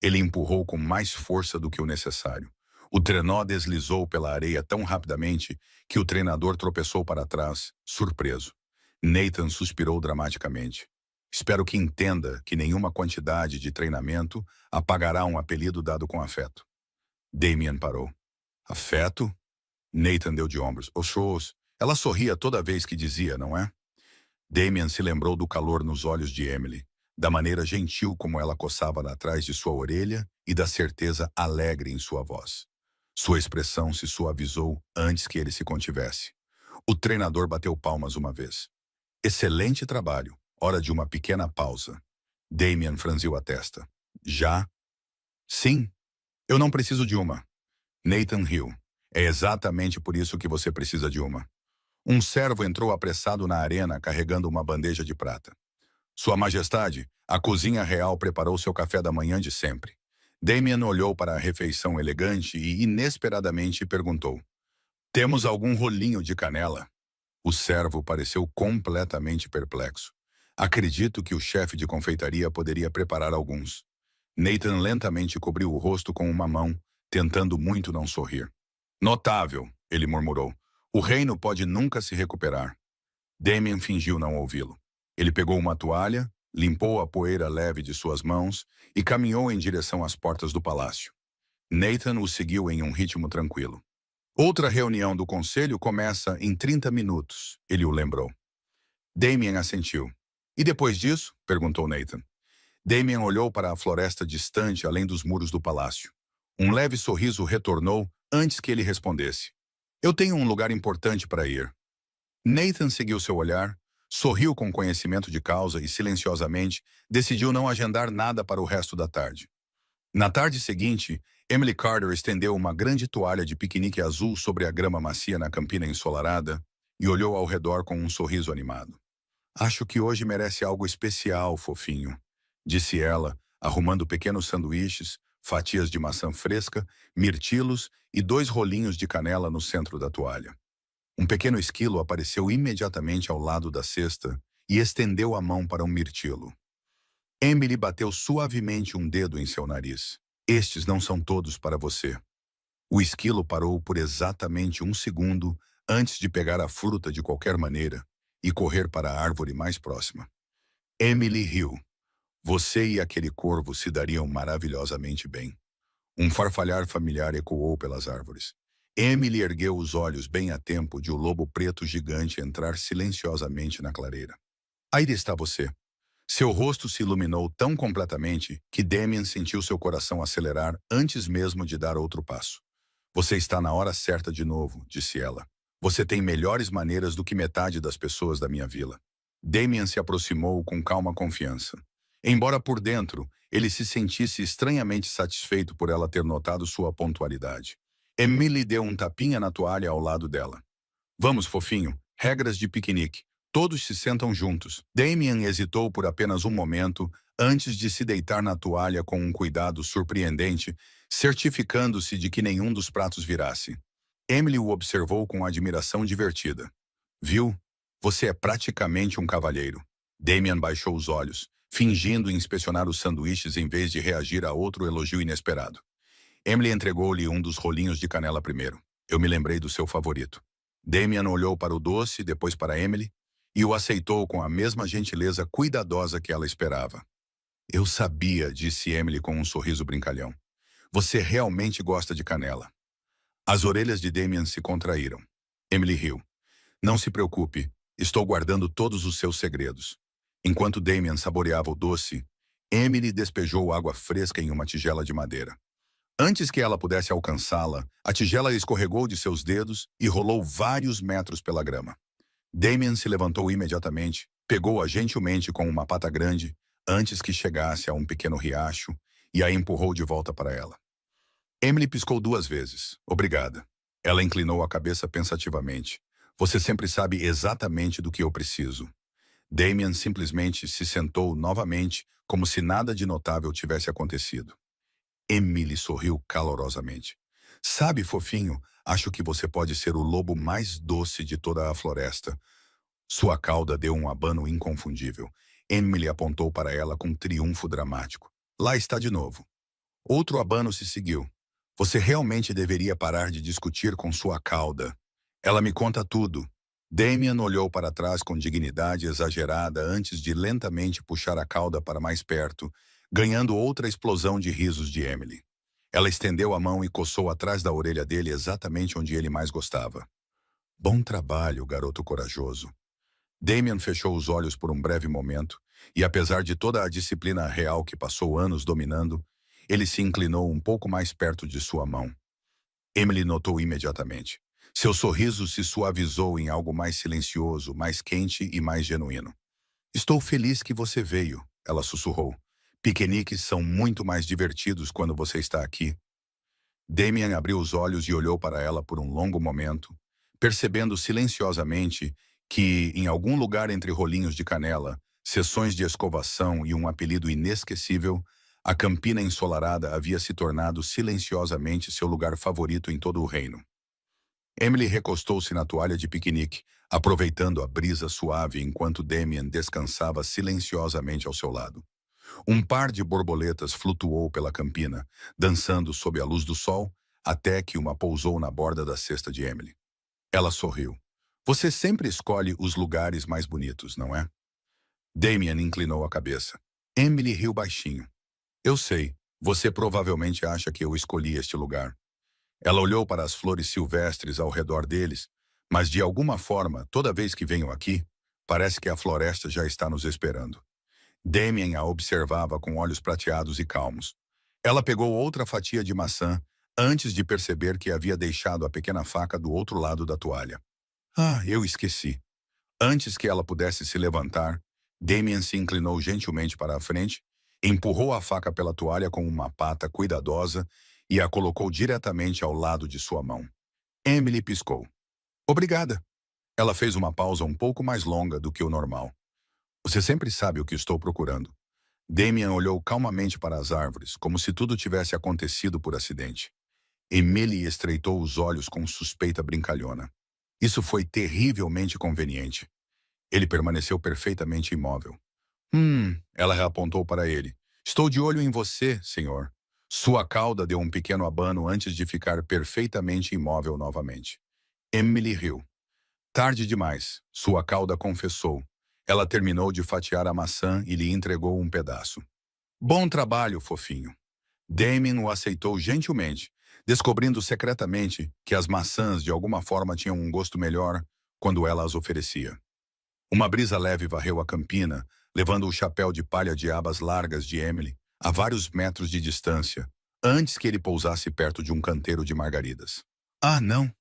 Ele empurrou com mais força do que o necessário. O trenó deslizou pela areia tão rapidamente que o treinador tropeçou para trás, surpreso. Nathan suspirou dramaticamente. Espero que entenda que nenhuma quantidade de treinamento apagará um apelido dado com afeto. Damien parou. Afeto? Nathan deu de ombros. Oxôs. Ela sorria toda vez que dizia, não é? Damien se lembrou do calor nos olhos de Emily, da maneira gentil como ela coçava atrás de sua orelha e da certeza alegre em sua voz. Sua expressão se suavizou antes que ele se contivesse. O treinador bateu palmas uma vez. Excelente trabalho. Hora de uma pequena pausa. Damien franziu a testa. Já? Sim. Eu não preciso de uma. Nathan riu. É exatamente por isso que você precisa de uma. Um servo entrou apressado na arena carregando uma bandeja de prata. Sua Majestade, a cozinha real preparou seu café da manhã de sempre. Damien olhou para a refeição elegante e inesperadamente perguntou: Temos algum rolinho de canela? O servo pareceu completamente perplexo. Acredito que o chefe de confeitaria poderia preparar alguns. Nathan lentamente cobriu o rosto com uma mão, tentando muito não sorrir. Notável, ele murmurou. O reino pode nunca se recuperar. Damien fingiu não ouvi-lo. Ele pegou uma toalha, limpou a poeira leve de suas mãos e caminhou em direção às portas do palácio. Nathan o seguiu em um ritmo tranquilo. Outra reunião do conselho começa em 30 minutos, ele o lembrou. Damien assentiu. E depois disso? Perguntou Nathan. Damien olhou para a floresta distante além dos muros do palácio. Um leve sorriso retornou antes que ele respondesse. Eu tenho um lugar importante para ir. Nathan seguiu seu olhar, sorriu com conhecimento de causa e silenciosamente decidiu não agendar nada para o resto da tarde. Na tarde seguinte, Emily Carter estendeu uma grande toalha de piquenique azul sobre a grama macia na campina ensolarada e olhou ao redor com um sorriso animado. Acho que hoje merece algo especial, fofinho, disse ela, arrumando pequenos sanduíches, fatias de maçã fresca, mirtilos e 2 rolinhos de canela no centro da toalha. Um pequeno esquilo apareceu imediatamente ao lado da cesta e estendeu a mão para um mirtilo. Emily bateu suavemente um dedo em seu nariz. Estes não são todos para você. O esquilo parou por exatamente 1 segundo antes de pegar a fruta de qualquer maneira e correr para a árvore mais próxima. Emily riu. Você e aquele corvo se dariam maravilhosamente bem. Um farfalhar familiar ecoou pelas árvores. Emily ergueu os olhos bem a tempo de o lobo preto gigante entrar silenciosamente na clareira. Aí está você. Seu rosto se iluminou tão completamente que Damien sentiu seu coração acelerar antes mesmo de dar outro passo. Você está na hora certa de novo, disse ela. Você tem melhores maneiras do que metade das pessoas da minha vila. Damien se aproximou com calma confiança. Embora por dentro, ele se sentisse estranhamente satisfeito por ela ter notado sua pontualidade. Emily deu um tapinha na toalha ao lado dela. Vamos, fofinho, regras de piquenique. Todos se sentam juntos. Damien hesitou por apenas um momento antes de se deitar na toalha com um cuidado surpreendente, certificando-se de que nenhum dos pratos virasse. Emily o observou com admiração divertida. Viu? Você é praticamente um cavalheiro. Damien baixou os olhos, fingindo inspecionar os sanduíches em vez de reagir a outro elogio inesperado. Emily entregou-lhe um dos rolinhos de canela primeiro. Eu me lembrei do seu favorito. Damien olhou para o doce, depois para Emily, e o aceitou com a mesma gentileza cuidadosa que ela esperava. Eu sabia, disse Emily com um sorriso brincalhão. Você realmente gosta de canela. As orelhas de Damien se contraíram. Emily riu. Não se preocupe, estou guardando todos os seus segredos. Enquanto Damien saboreava o doce, Emily despejou água fresca em uma tigela de madeira. Antes que ela pudesse alcançá-la, a tigela escorregou de seus dedos e rolou vários metros pela grama. Damien se levantou imediatamente, pegou-a gentilmente com uma pata grande, antes que chegasse a um pequeno riacho, e a empurrou de volta para ela. Emily piscou 2 vezes. Obrigada. Ela inclinou a cabeça pensativamente. Você sempre sabe exatamente do que eu preciso. Damien simplesmente se sentou novamente, como se nada de notável tivesse acontecido. Emily sorriu calorosamente. Sabe, fofinho, acho que você pode ser o lobo mais doce de toda a floresta. Sua cauda deu um abano inconfundível. Emily apontou para ela com triunfo dramático. Lá está de novo. Outro abano se seguiu. Você realmente deveria parar de discutir com sua cauda. Ela me conta tudo. Damien olhou para trás com dignidade exagerada antes de lentamente puxar a cauda para mais perto, ganhando outra explosão de risos de Emily. Ela estendeu a mão e coçou atrás da orelha dele exatamente onde ele mais gostava. Bom trabalho, garoto corajoso. Damien fechou os olhos por um breve momento, e apesar de toda a disciplina real que passou anos dominando, ele se inclinou um pouco mais perto de sua mão. Emily notou imediatamente. Seu sorriso se suavizou em algo mais silencioso, mais quente e mais genuíno. Estou feliz que você veio, ela sussurrou. Piqueniques são muito mais divertidos quando você está aqui. Damien abriu os olhos e olhou para ela por um longo momento, percebendo silenciosamente que, em algum lugar entre rolinhos de canela, sessões de escovação e um apelido inesquecível, a campina ensolarada havia se tornado silenciosamente seu lugar favorito em todo o reino. Emily recostou-se na toalha de piquenique, aproveitando a brisa suave enquanto Damien descansava silenciosamente ao seu lado. Um par de borboletas flutuou pela campina, dançando sob a luz do sol, até que uma pousou na borda da cesta de Emily. Ela sorriu. Você sempre escolhe os lugares mais bonitos, não é? Damien inclinou a cabeça. Emily riu baixinho. Eu sei, você provavelmente acha que eu escolhi este lugar. Ela olhou para as flores silvestres ao redor deles, mas de alguma forma, toda vez que venho aqui, parece que a floresta já está nos esperando. Damien a observava com olhos prateados e calmos. Ela pegou outra fatia de maçã antes de perceber que havia deixado a pequena faca do outro lado da toalha. Ah, eu esqueci. Antes que ela pudesse se levantar, Damien se inclinou gentilmente para a frente, empurrou a faca pela toalha com uma pata cuidadosa e a colocou diretamente ao lado de sua mão. Emily piscou. Obrigada. Ela fez uma pausa um pouco mais longa do que o normal. Você sempre sabe o que estou procurando. Damien olhou calmamente para as árvores, como se tudo tivesse acontecido por acidente. Emily estreitou os olhos com suspeita brincalhona. Isso foi terrivelmente conveniente. Ele permaneceu perfeitamente imóvel. Ela apontou para ele. Estou de olho em você, senhor. Sua cauda deu um pequeno abano antes de ficar perfeitamente imóvel novamente. Emily riu. Tarde demais, sua cauda confessou. Ela terminou de fatiar a maçã e lhe entregou um pedaço. Bom trabalho, fofinho. Damien o aceitou gentilmente, descobrindo secretamente que as maçãs de alguma forma tinham um gosto melhor quando ela as oferecia. Uma brisa leve varreu a campina, levando o chapéu de palha de abas largas de Emily a vários metros de distância, antes que ele pousasse perto de um canteiro de margaridas. Ah, não!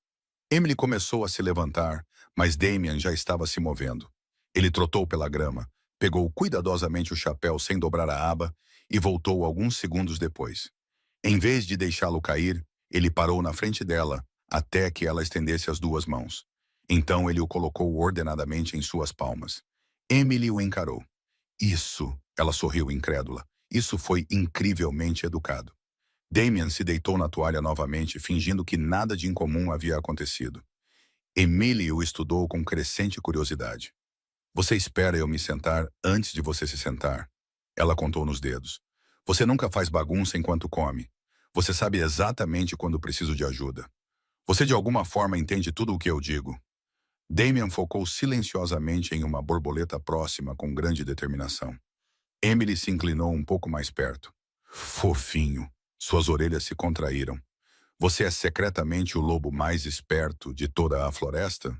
Emily começou a se levantar, mas Damien já estava se movendo. Ele trotou pela grama, pegou cuidadosamente o chapéu sem dobrar a aba e voltou alguns segundos depois. Em vez de deixá-lo cair, ele parou na frente dela até que ela estendesse as duas mãos. Então ele o colocou ordenadamente em suas palmas. Emily o encarou. Isso, ela sorriu incrédula. Isso foi incrivelmente educado. Damien se deitou na toalha novamente, fingindo que nada de incomum havia acontecido. Emily o estudou com crescente curiosidade. Você espera eu me sentar antes de você se sentar? Ela contou nos dedos. Você nunca faz bagunça enquanto come. Você sabe exatamente quando preciso de ajuda. Você de alguma forma entende tudo o que eu digo. Damien focou silenciosamente em uma borboleta próxima com grande determinação. Emily se inclinou um pouco mais perto. Fofinho. Suas orelhas se contraíram. Você é secretamente o lobo mais esperto de toda a floresta?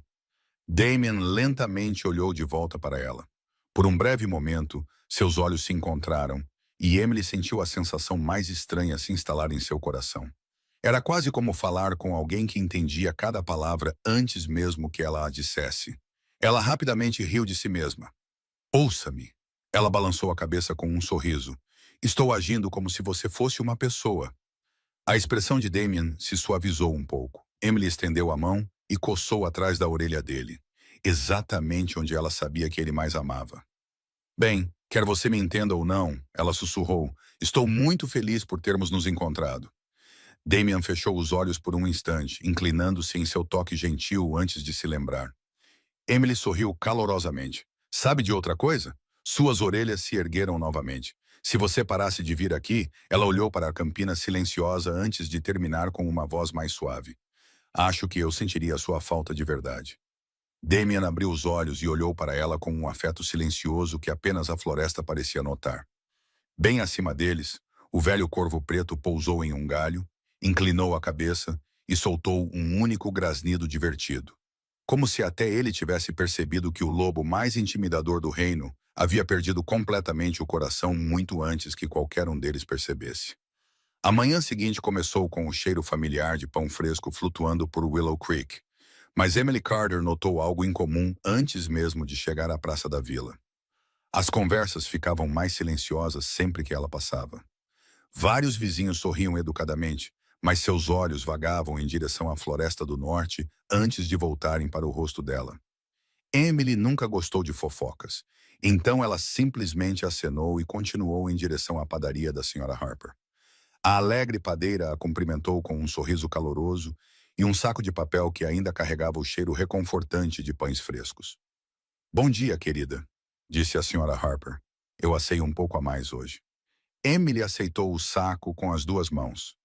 Damien lentamente olhou de volta para ela. Por um breve momento, seus olhos se encontraram e Emily sentiu a sensação mais estranha se instalar em seu coração. Era quase como falar com alguém que entendia cada palavra antes mesmo que ela a dissesse. Ela rapidamente riu de si mesma. Ouça-me. Ela balançou a cabeça com um sorriso. Estou agindo como se você fosse uma pessoa. A expressão de Damien se suavizou um pouco. Emily estendeu a mão e coçou atrás da orelha dele, exatamente onde ela sabia que ele mais amava. Bem, quer você me entenda ou não, ela sussurrou, estou muito feliz por termos nos encontrado. Damien fechou os olhos por um instante, inclinando-se em seu toque gentil antes de se lembrar. Emily sorriu calorosamente. Sabe de outra coisa? Suas orelhas se ergueram novamente. Se você parasse de vir aqui, ela olhou para a campina silenciosa antes de terminar com uma voz mais suave. Acho que eu sentiria sua falta de verdade. Damien abriu os olhos e olhou para ela com um afeto silencioso que apenas a floresta parecia notar. Bem acima deles, o velho corvo preto pousou em um galho, inclinou a cabeça e soltou um único grasnido divertido. Como se até ele tivesse percebido que o lobo mais intimidador do reino havia perdido completamente o coração muito antes que qualquer um deles percebesse. A manhã seguinte começou com o cheiro familiar de pão fresco flutuando por Willow Creek, mas Emily Carter notou algo incomum antes mesmo de chegar à praça da vila. As conversas ficavam mais silenciosas sempre que ela passava. Vários vizinhos sorriam educadamente, mas seus olhos vagavam em direção à floresta do norte antes de voltarem para o rosto dela. Emily nunca gostou de fofocas, então ela simplesmente acenou e continuou em direção à padaria da Sra. Harper. A alegre padeira a cumprimentou com um sorriso caloroso e um saco de papel que ainda carregava o cheiro reconfortante de pães frescos. "Bom dia, querida", disse a Sra. Harper. "Eu assei um pouco a mais hoje." Emily aceitou o saco com as duas mãos.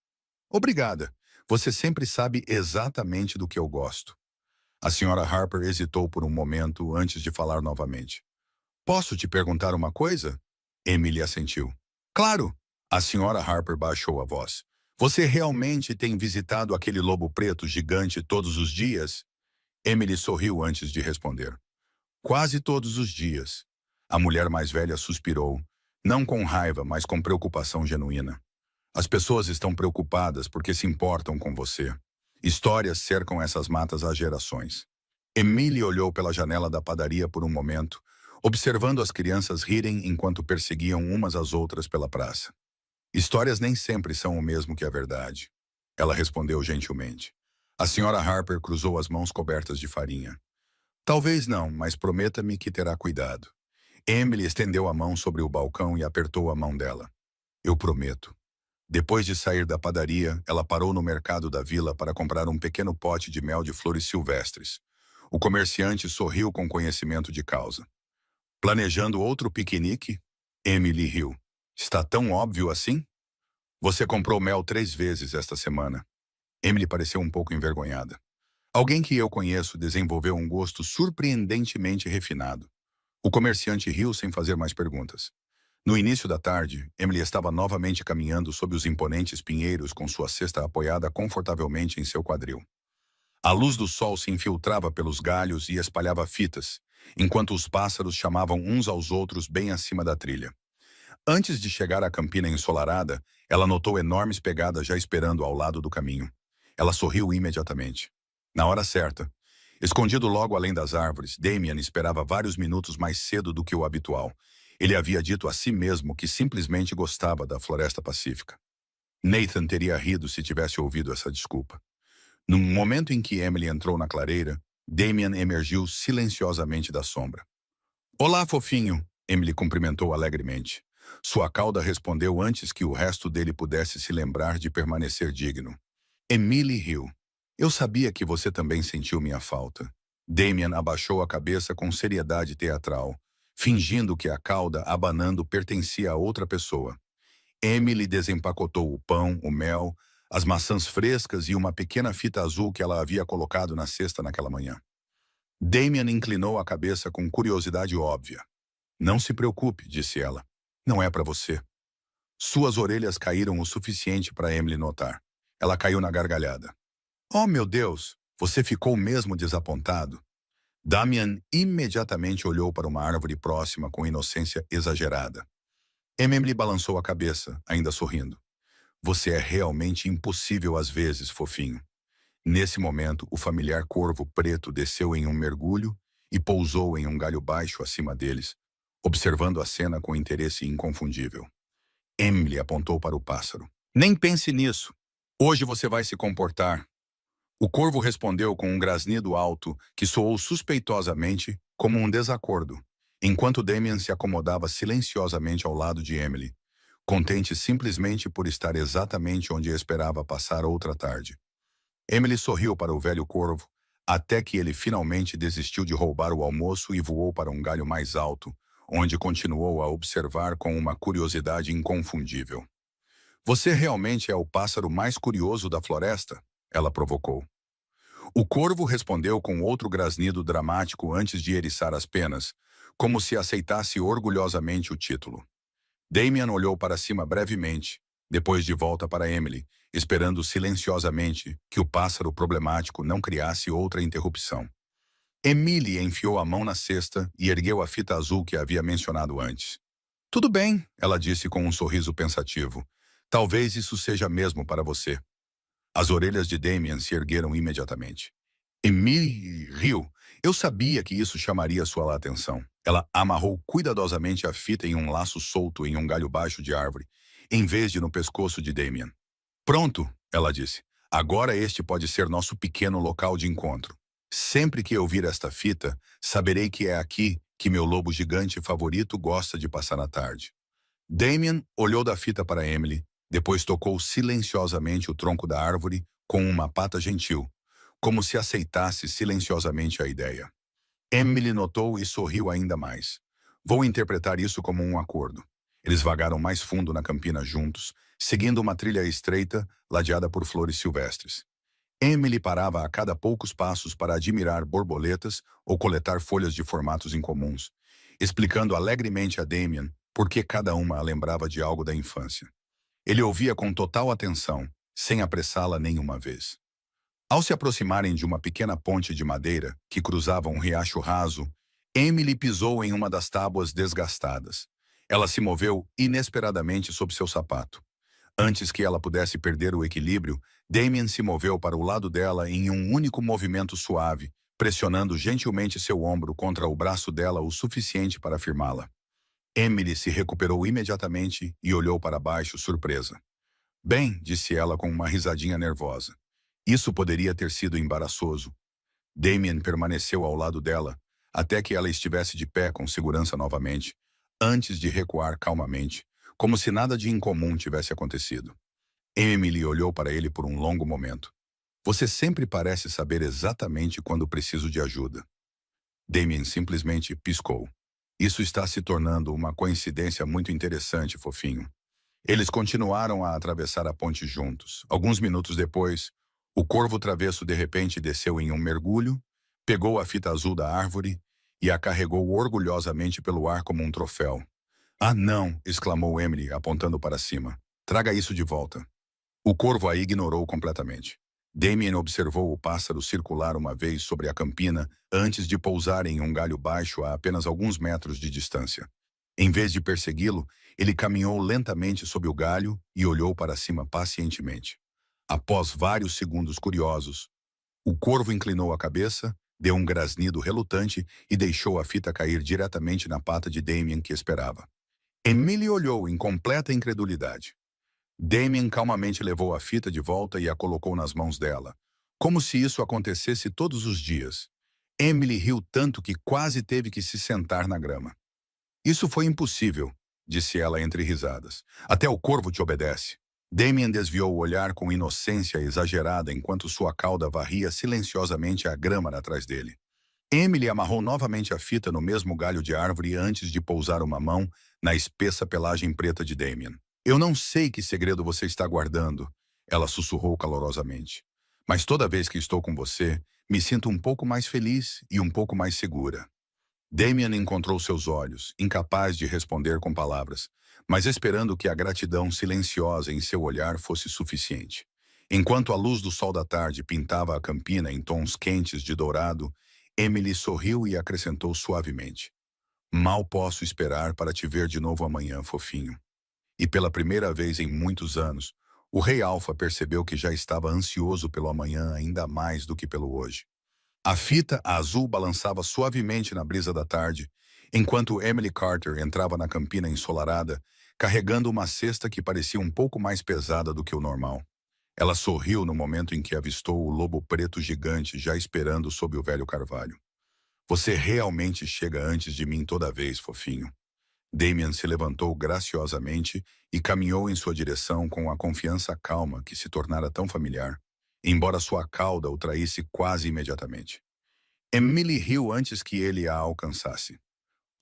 "Obrigada. Você sempre sabe exatamente do que eu gosto." A Sra. Harper hesitou por um momento antes de falar novamente. "Posso te perguntar uma coisa?" Emily assentiu. "Claro." A Sra. Harper baixou a voz. "Você realmente tem visitado aquele lobo preto gigante todos os dias?" Emily sorriu antes de responder. "Quase todos os dias." A mulher mais velha suspirou, não com raiva, mas com preocupação genuína. "As pessoas estão preocupadas porque se importam com você. Histórias cercam essas matas há gerações." Emily olhou pela janela da padaria por um momento, observando as crianças rirem enquanto perseguiam umas às outras pela praça. "Histórias nem sempre são o mesmo que a verdade." Ela respondeu gentilmente. A Sra. Harper cruzou as mãos cobertas de farinha. "Talvez não, mas prometa-me que terá cuidado." Emily estendeu a mão sobre o balcão e apertou a mão dela. "Eu prometo." Depois de sair da padaria, ela parou no mercado da vila para comprar um pequeno pote de mel de flores silvestres. O comerciante sorriu com conhecimento de causa. "Planejando outro piquenique?" Emily riu. "Está tão óbvio assim?" "Você comprou mel 3 vezes esta semana." Emily pareceu um pouco envergonhada. "Alguém que eu conheço desenvolveu um gosto surpreendentemente refinado." O comerciante riu sem fazer mais perguntas. No início da tarde, Emily estava novamente caminhando sob os imponentes pinheiros com sua cesta apoiada confortavelmente em seu quadril. A luz do sol se infiltrava pelos galhos e espalhava fitas, enquanto os pássaros chamavam uns aos outros bem acima da trilha. Antes de chegar à campina ensolarada, ela notou enormes pegadas já esperando ao lado do caminho. Ela sorriu imediatamente. Na hora certa, escondido logo além das árvores, Damien esperava vários minutos mais cedo do que o habitual. Ele havia dito a si mesmo que simplesmente gostava da floresta pacífica. Nathan teria rido se tivesse ouvido essa desculpa. No momento em que Emily entrou na clareira, Damien emergiu silenciosamente da sombra. "Olá, fofinho!" Emily cumprimentou alegremente. Sua cauda respondeu antes que o resto dele pudesse se lembrar de permanecer digno. Emily riu. "Eu sabia que você também sentiu minha falta." Damien abaixou a cabeça com seriedade teatral, fingindo que a cauda abanando pertencia a outra pessoa. Emily desempacotou o pão, o mel, as maçãs frescas e uma pequena fita azul que ela havia colocado na cesta naquela manhã. Damien inclinou a cabeça com curiosidade óbvia. "Não se preocupe", disse ela. "Não é para você." Suas orelhas caíram o suficiente para Emily notar. Ela caiu na gargalhada. "Oh, meu Deus, você ficou mesmo desapontado?" Damian imediatamente olhou para uma árvore próxima com inocência exagerada. Emily balançou a cabeça, ainda sorrindo. "Você é realmente impossível às vezes, fofinho." Nesse momento, o familiar corvo preto desceu em um mergulho e pousou em um galho baixo acima deles, observando a cena com interesse inconfundível. Emily apontou para o pássaro. "Nem pense nisso. Hoje você vai se comportar." O corvo respondeu com um grasnido alto que soou suspeitosamente como um desacordo, enquanto Damien se acomodava silenciosamente ao lado de Emily, contente simplesmente por estar exatamente onde esperava passar outra tarde. Emily sorriu para o velho corvo, até que ele finalmente desistiu de roubar o almoço e voou para um galho mais alto, onde continuou a observar com uma curiosidade inconfundível. "Você realmente é o pássaro mais curioso da floresta?" ela provocou. O corvo respondeu com outro grasnido dramático antes de eriçar as penas, como se aceitasse orgulhosamente o título. Damien olhou para cima brevemente, depois de volta para Emily, esperando silenciosamente que o pássaro problemático não criasse outra interrupção. Emily enfiou a mão na cesta e ergueu a fita azul que havia mencionado antes. "Tudo bem", ela disse com um sorriso pensativo. Talvez isso seja mesmo para você. As orelhas de Damien se ergueram imediatamente. Emily riu. Eu sabia que isso chamaria sua atenção. Ela amarrou cuidadosamente a fita em um laço solto em um galho baixo de árvore, em vez de no pescoço de Damien. Pronto, ela disse. Agora este pode ser nosso pequeno local de encontro. Sempre que eu vir esta fita, saberei que é aqui que meu lobo gigante favorito gosta de passar a tarde. Damien olhou da fita para Emily, depois tocou silenciosamente o tronco da árvore com uma pata gentil, como se aceitasse silenciosamente a ideia. Emily notou e sorriu ainda mais. Vou interpretar isso como um acordo. Eles vagaram mais fundo na campina juntos, seguindo uma trilha estreita, ladeada por flores silvestres. Emily parava a cada poucos passos para admirar borboletas ou coletar folhas de formatos incomuns, explicando alegremente a Damien por que cada uma a lembrava de algo da infância. Ele ouvia com total atenção, sem apressá-la nenhuma vez. Ao se aproximarem de uma pequena ponte de madeira que cruzava um riacho raso, Emily pisou em uma das tábuas desgastadas. Ela se moveu inesperadamente sob seu sapato. Antes que ela pudesse perder o equilíbrio, Damien se moveu para o lado dela em um único movimento suave, pressionando gentilmente seu ombro contra o braço dela o suficiente para firmá-la. Emily se recuperou imediatamente e olhou para baixo, surpresa. Bem, disse ela com uma risadinha nervosa. Isso poderia ter sido embaraçoso. Damien permaneceu ao lado dela, até que ela estivesse de pé com segurança novamente, antes de recuar calmamente, como se nada de incomum tivesse acontecido. Emily olhou para ele por um longo momento. Você sempre parece saber exatamente quando preciso de ajuda. Damien simplesmente piscou. Isso está se tornando uma coincidência muito interessante, fofinho. Eles continuaram a atravessar a ponte juntos. Alguns minutos depois, o corvo travesso de repente desceu em um mergulho, pegou a fita azul da árvore e a carregou orgulhosamente pelo ar como um troféu. Ah, não! Exclamou Emily, apontando para cima. Traga isso de volta. O corvo a ignorou completamente. Damien observou o pássaro circular uma vez sobre a campina antes de pousar em um galho baixo a apenas alguns metros de distância. Em vez de persegui-lo, ele caminhou lentamente sob o galho e olhou para cima pacientemente. Após vários segundos curiosos, o corvo inclinou a cabeça, deu um grasnido relutante e deixou a fita cair diretamente na pata de Damien que esperava. Emily olhou em completa incredulidade. Damien calmamente levou a fita de volta e a colocou nas mãos dela, como se isso acontecesse todos os dias. Emily riu tanto que quase teve que se sentar na grama. Isso foi impossível, disse ela entre risadas. Até o corvo te obedece. Damien desviou o olhar com inocência exagerada enquanto sua cauda varria silenciosamente a grama atrás dele. Emily amarrou novamente a fita no mesmo galho de árvore antes de pousar uma mão na espessa pelagem preta de Damien. Eu não sei que segredo você está guardando, ela sussurrou calorosamente. Mas toda vez que estou com você, me sinto um pouco mais feliz e um pouco mais segura. Damien encontrou seus olhos, incapaz de responder com palavras, mas esperando que a gratidão silenciosa em seu olhar fosse suficiente. Enquanto a luz do sol da tarde pintava a campina em tons quentes de dourado, Emily sorriu e acrescentou suavemente. Mal posso esperar para te ver de novo amanhã, fofinho. E pela primeira vez em muitos anos, o rei Alfa percebeu que já estava ansioso pelo amanhã ainda mais do que pelo hoje. A fita azul balançava suavemente na brisa da tarde, enquanto Emily Carter entrava na campina ensolarada, carregando uma cesta que parecia um pouco mais pesada do que o normal. Ela sorriu no momento em que avistou o lobo preto gigante já esperando sob o velho carvalho. Você realmente chega antes de mim toda vez, fofinho. Damien se levantou graciosamente e caminhou em sua direção com a confiança calma que se tornara tão familiar, embora sua cauda o traísse quase imediatamente. Emily riu antes que ele a alcançasse.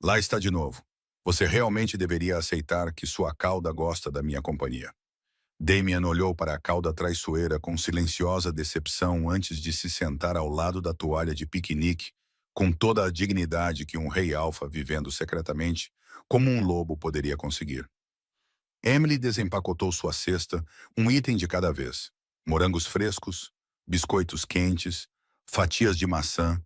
Lá está de novo. Você realmente deveria aceitar que sua cauda gosta da minha companhia. Damien olhou para a cauda traiçoeira com silenciosa decepção antes de se sentar ao lado da toalha de piquenique, com toda a dignidade que um rei alfa vivendo secretamente, como um lobo poderia conseguir. Emily desempacotou sua cesta, um item de cada vez. Morangos frescos, biscoitos quentes, fatias de maçã,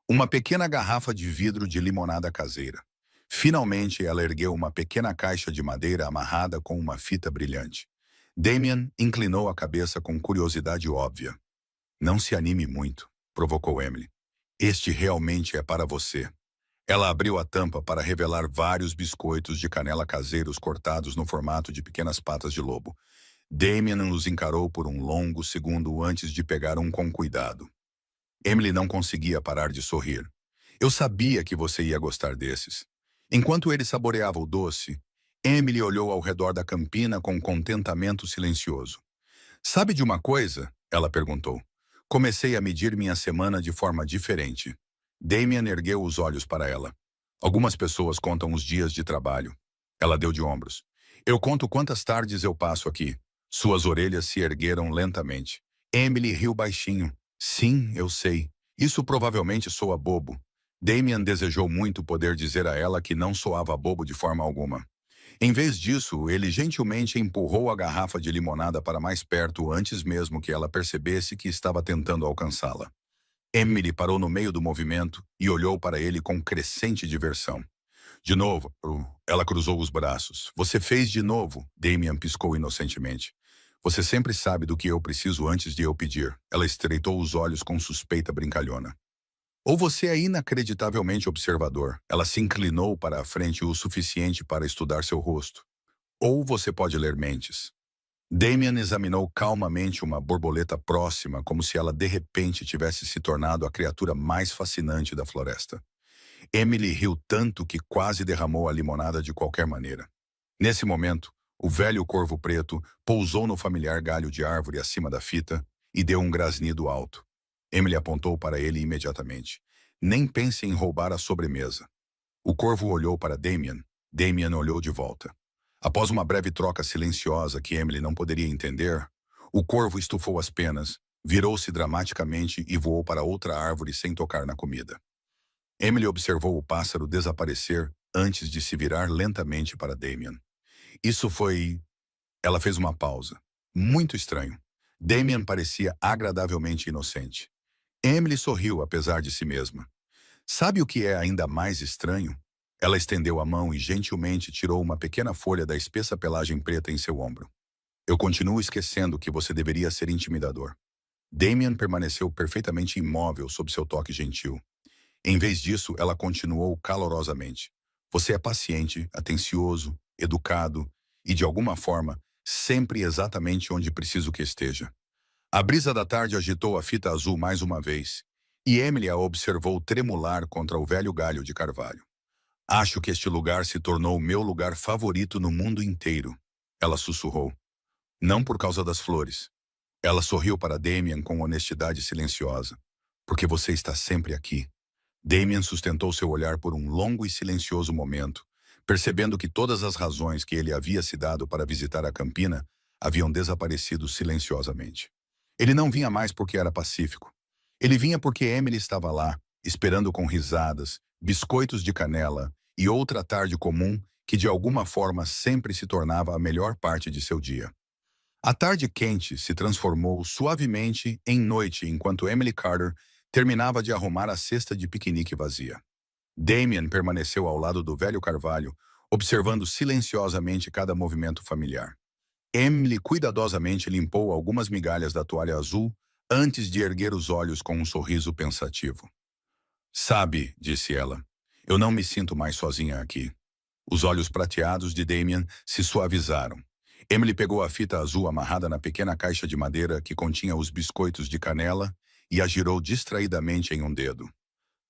uma pequena garrafa de vidro de limonada caseira. Finalmente, ela ergueu uma pequena caixa de madeira amarrada com uma fita brilhante. Damien inclinou a cabeça com curiosidade óbvia. Não se anime muito, provocou Emily. Este realmente é para você. Ela abriu a tampa para revelar vários biscoitos de canela caseiros cortados no formato de pequenas patas de lobo. Damien os encarou por um longo segundo antes de pegar um com cuidado. Emily não conseguia parar de sorrir. Eu sabia que você ia gostar desses. Enquanto ele saboreava o doce, Emily olhou ao redor da campina com contentamento silencioso. Sabe de uma coisa? Ela perguntou. Comecei a medir minha semana de forma diferente. Damien ergueu os olhos para ela. Algumas pessoas contam os dias de trabalho. Ela deu de ombros. Eu conto quantas tardes eu passo aqui. Suas orelhas se ergueram lentamente. Emily riu baixinho. Sim, eu sei. Isso provavelmente soa bobo. Damien desejou muito poder dizer a ela que não soava bobo de forma alguma. Em vez disso, ele gentilmente empurrou a garrafa de limonada para mais perto antes mesmo que ela percebesse que estava tentando alcançá-la. Emily parou no meio do movimento e olhou para ele com crescente diversão. De novo, ela cruzou os braços. Você fez de novo, Damien piscou inocentemente. Você sempre sabe do que eu preciso antes de eu pedir. Ela estreitou os olhos com suspeita brincalhona. Ou você é inacreditavelmente observador. Ela se inclinou para a frente o suficiente para estudar seu rosto. Ou você pode ler mentes. Damien examinou calmamente uma borboleta próxima, como se ela de repente tivesse se tornado a criatura mais fascinante da floresta. Emily riu tanto que quase derramou a limonada de qualquer maneira. Nesse momento, o velho corvo preto pousou no familiar galho de árvore acima da fita e deu um grasnido alto. Emily apontou para ele imediatamente. Nem pense em roubar a sobremesa. O corvo olhou para Damien. Damien olhou de volta. Após uma breve troca silenciosa que Emily não poderia entender, o corvo estufou as penas, virou-se dramaticamente e voou para outra árvore sem tocar na comida. Emily observou o pássaro desaparecer antes de se virar lentamente para Damien. Isso foi... Ela fez uma pausa. Muito estranho. Damien parecia agradavelmente inocente. Emily sorriu apesar de si mesma. Sabe o que é ainda mais estranho? Ela estendeu a mão e gentilmente tirou uma pequena folha da espessa pelagem preta em seu ombro. Eu continuo esquecendo que você deveria ser intimidador. Damien permaneceu perfeitamente imóvel sob seu toque gentil. Em vez disso, ela continuou calorosamente. Você é paciente, atencioso, educado e, de alguma forma, sempre exatamente onde preciso que esteja. A brisa da tarde agitou a fita azul mais uma vez, e Emily a observou tremular contra o velho galho de carvalho. Acho que este lugar se tornou o meu lugar favorito no mundo inteiro, ela sussurrou. Não por causa das flores. Ela sorriu para Damien com honestidade silenciosa. Porque você está sempre aqui. Damien sustentou seu olhar por um longo e silencioso momento, percebendo que todas as razões que ele havia se dado para visitar a campina haviam desaparecido silenciosamente. Ele não vinha mais porque era pacífico. Ele vinha porque Emily estava lá, esperando com risadas, biscoitos de canela e outra tarde comum que de alguma forma sempre se tornava a melhor parte de seu dia. A tarde quente se transformou suavemente em noite enquanto Emily Carter terminava de arrumar a cesta de piquenique vazia. Damien permaneceu ao lado do velho carvalho, observando silenciosamente cada movimento familiar. Emily cuidadosamente limpou algumas migalhas da toalha azul antes de erguer os olhos com um sorriso pensativo. Sabe, disse ela, eu não me sinto mais sozinha aqui. Os olhos prateados de Damien se suavizaram. Emily pegou a fita azul amarrada na pequena caixa de madeira que continha os biscoitos de canela e a girou distraidamente em um dedo.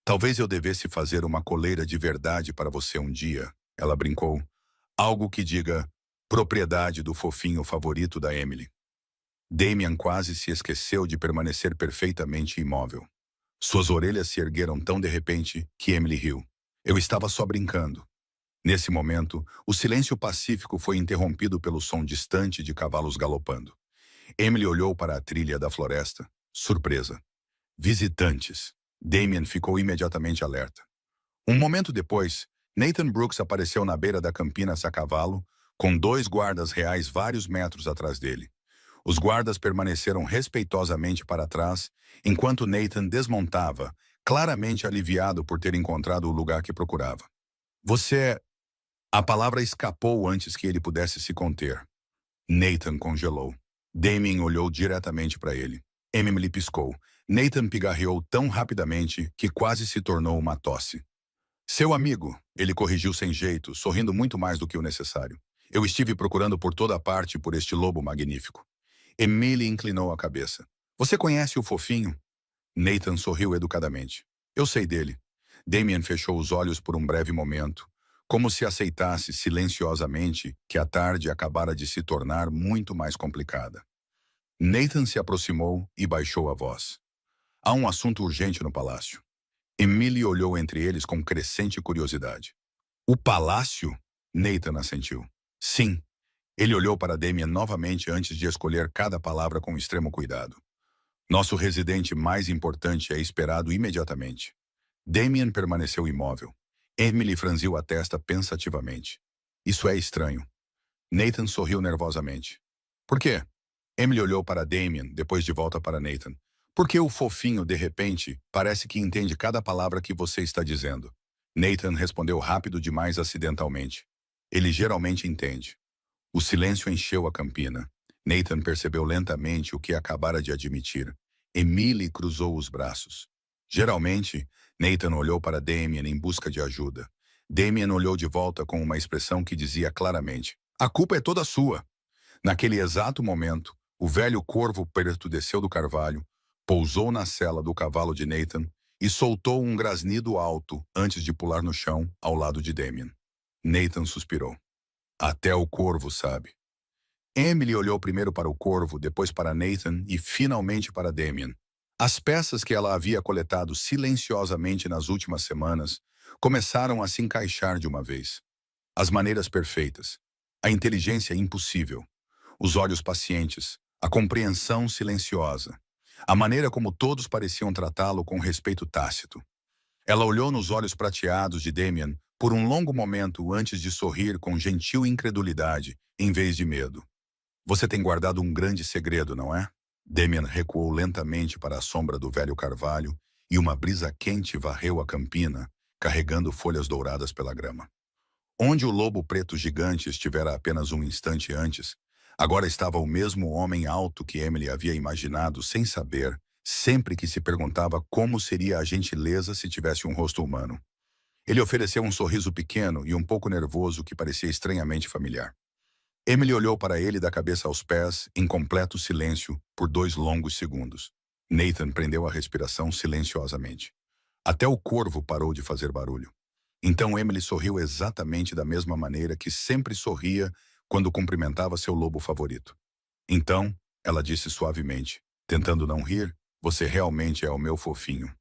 Talvez eu devesse fazer uma coleira de verdade para você um dia, ela brincou. Algo que diga propriedade do fofinho favorito da Emily. Damien quase se esqueceu de permanecer perfeitamente imóvel. Suas orelhas se ergueram tão de repente que Emily riu. Eu estava só brincando. Nesse momento, o silêncio pacífico foi interrompido pelo som distante de cavalos galopando. Emily olhou para a trilha da floresta, surpresa. Visitantes. Damien ficou imediatamente alerta. Um momento depois, Nathan Brooks apareceu na beira da campina a cavalo, com 2 guardas reais vários metros atrás dele. Os guardas permaneceram respeitosamente para trás, enquanto Nathan desmontava, claramente aliviado por ter encontrado o lugar que procurava. Você é... A palavra escapou antes que ele pudesse se conter. Nathan congelou. Damien olhou diretamente para ele. Emily piscou. Nathan pigarreou tão rapidamente que quase se tornou uma tosse. Seu amigo, ele corrigiu sem jeito, sorrindo muito mais do que o necessário. Eu estive procurando por toda parte por este lobo magnífico. Emily inclinou a cabeça. Você conhece o fofinho? Nathan sorriu educadamente. Eu sei dele. Damien fechou os olhos por um breve momento, como se aceitasse silenciosamente que a tarde acabara de se tornar muito mais complicada. Nathan se aproximou e baixou a voz. Há um assunto urgente no palácio. Emily olhou entre eles com crescente curiosidade. O palácio? Nathan assentiu. Sim. Ele olhou para Damien novamente antes de escolher cada palavra com extremo cuidado. Nosso residente mais importante é esperado imediatamente. Damien permaneceu imóvel. Emily franziu a testa pensativamente. Isso é estranho. Nathan sorriu nervosamente. Por quê? Emily olhou para Damien, depois de volta para Nathan. Porque o fofinho, de repente, parece que entende cada palavra que você está dizendo. Nathan respondeu rápido demais acidentalmente. Ele geralmente entende. O silêncio encheu a campina. Nathan percebeu lentamente o que acabara de admitir. Emily cruzou os braços. Geralmente, Nathan olhou para Damien em busca de ajuda. Damien olhou de volta com uma expressão que dizia claramente: a culpa é toda sua. Naquele exato momento, o velho corvo preto desceu do carvalho, pousou na sela do cavalo de Nathan e soltou um grasnido alto antes de pular no chão ao lado de Damien. Nathan suspirou. Até o corvo sabe. Emily olhou primeiro para o corvo, depois para Nathan e finalmente para Damien. As peças que ela havia coletado silenciosamente nas últimas semanas começaram a se encaixar de uma vez. As maneiras perfeitas, a inteligência impossível, os olhos pacientes, a compreensão silenciosa, a maneira como todos pareciam tratá-lo com respeito tácito. Ela olhou nos olhos prateados de Damien por um longo momento antes de sorrir com gentil incredulidade, em vez de medo. Você tem guardado um grande segredo, não é? Damien recuou lentamente para a sombra do velho carvalho e uma brisa quente varreu a campina, carregando folhas douradas pela grama. Onde o lobo preto gigante estivera apenas um instante antes, agora estava o mesmo homem alto que Emily havia imaginado sem saber, sempre que se perguntava como seria a gentileza se tivesse um rosto humano. Ele ofereceu um sorriso pequeno e um pouco nervoso que parecia estranhamente familiar. Emily olhou para ele da cabeça aos pés, em completo silêncio, por 2 longos segundos. Nathan prendeu a respiração silenciosamente. Até o corvo parou de fazer barulho. Então Emily sorriu exatamente da mesma maneira que sempre sorria quando cumprimentava seu lobo favorito. Então, ela disse suavemente, tentando não rir, você realmente é o meu fofinho.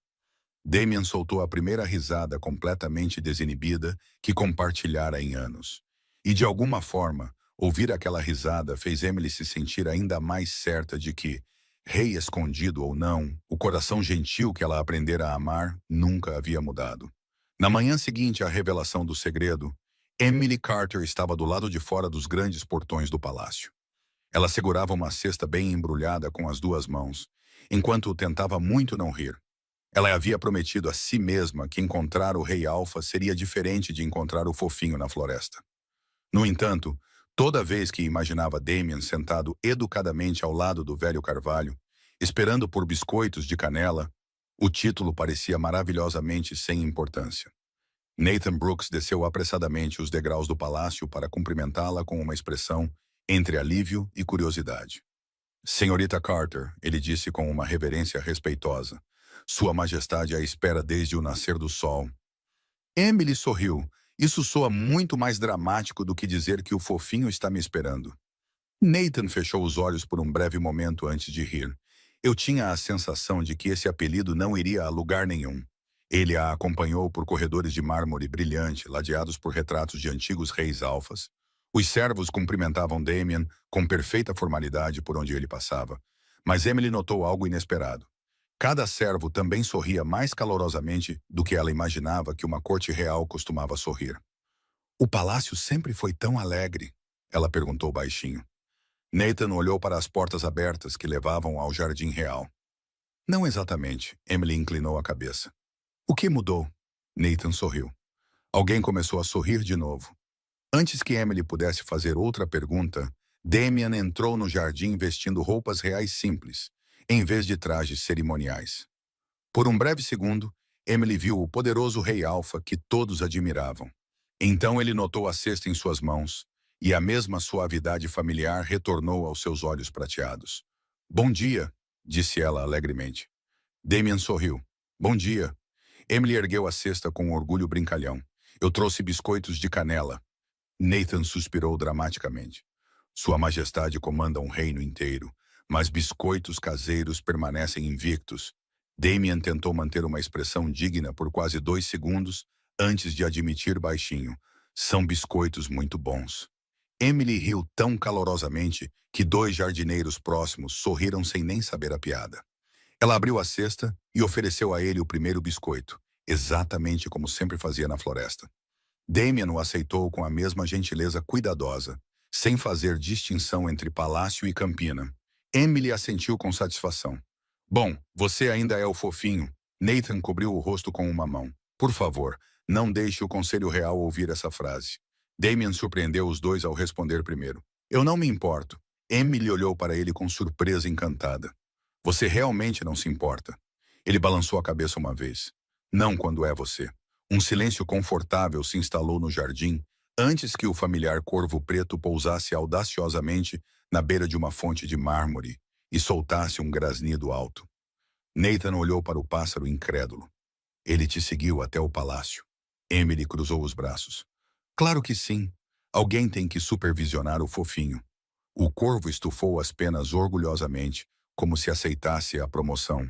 Damien soltou a primeira risada completamente desinibida que compartilhara em anos. E de alguma forma, ouvir aquela risada fez Emily se sentir ainda mais certa de que, rei escondido ou não, o coração gentil que ela aprendera a amar nunca havia mudado. Na manhã seguinte à revelação do segredo, Emily Carter estava do lado de fora dos grandes portões do palácio. Ela segurava uma cesta bem embrulhada com as 2 mãos, enquanto tentava muito não rir. Ela havia prometido a si mesma que encontrar o rei Alfa seria diferente de encontrar o fofinho na floresta. No entanto, toda vez que imaginava Damien sentado educadamente ao lado do velho carvalho, esperando por biscoitos de canela, o título parecia maravilhosamente sem importância. Nathan Brooks desceu apressadamente os degraus do palácio para cumprimentá-la com uma expressão entre alívio e curiosidade. Senhorita Carter, ele disse com uma reverência respeitosa, Sua Majestade à espera desde o nascer do sol. Emily sorriu. Isso soa muito mais dramático do que dizer que o fofinho está me esperando. Nathan fechou os olhos por um breve momento antes de rir. Eu tinha a sensação de que esse apelido não iria a lugar nenhum. Ele a acompanhou por corredores de mármore brilhante, ladeados por retratos de antigos reis alfas. Os servos cumprimentavam Damien com perfeita formalidade por onde ele passava. Mas Emily notou algo inesperado. Cada servo também sorria mais calorosamente do que ela imaginava que uma corte real costumava sorrir. O palácio sempre foi tão alegre? Ela perguntou baixinho. Nathan olhou para as portas abertas que levavam ao jardim real. Não exatamente, Emily inclinou a cabeça. O que mudou? Nathan sorriu. Alguém começou a sorrir de novo. Antes que Emily pudesse fazer outra pergunta, Damian entrou no jardim vestindo roupas reais simples, em vez de trajes cerimoniais. Por um breve segundo, Emily viu o poderoso rei Alfa que todos admiravam. Então ele notou a cesta em suas mãos, e a mesma suavidade familiar retornou aos seus olhos prateados. Bom dia, disse ela alegremente. Damian sorriu. Bom dia. Emily ergueu a cesta com um orgulho brincalhão. Eu trouxe biscoitos de canela. Nathan suspirou dramaticamente. Sua Majestade comanda um reino inteiro, mas biscoitos caseiros permanecem invictos. Damian tentou manter uma expressão digna por quase 2 segundos antes de admitir baixinho. São biscoitos muito bons. Emily riu tão calorosamente que 2 jardineiros próximos sorriram sem nem saber a piada. Ela abriu a cesta e ofereceu a ele o primeiro biscoito, exatamente como sempre fazia na floresta. Damian o aceitou com a mesma gentileza cuidadosa, sem fazer distinção entre palácio e campina. Emily assentiu com satisfação. Bom, você ainda é o fofinho. Nathan cobriu o rosto com uma mão. Por favor, não deixe o Conselho Real ouvir essa frase. Damian surpreendeu os dois ao responder primeiro. Eu não me importo. Emily olhou para ele com surpresa encantada. Você realmente não se importa. Ele balançou a cabeça uma vez. Não quando é você. Um silêncio confortável se instalou no jardim antes que o familiar corvo preto pousasse audaciosamente na beira de uma fonte de mármore e soltasse um grasnido alto. Nathan olhou para o pássaro incrédulo. Ele te seguiu até o palácio. Emily cruzou os braços. Claro que sim. Alguém tem que supervisionar o fofinho. O corvo estufou as penas orgulhosamente, como se aceitasse a promoção.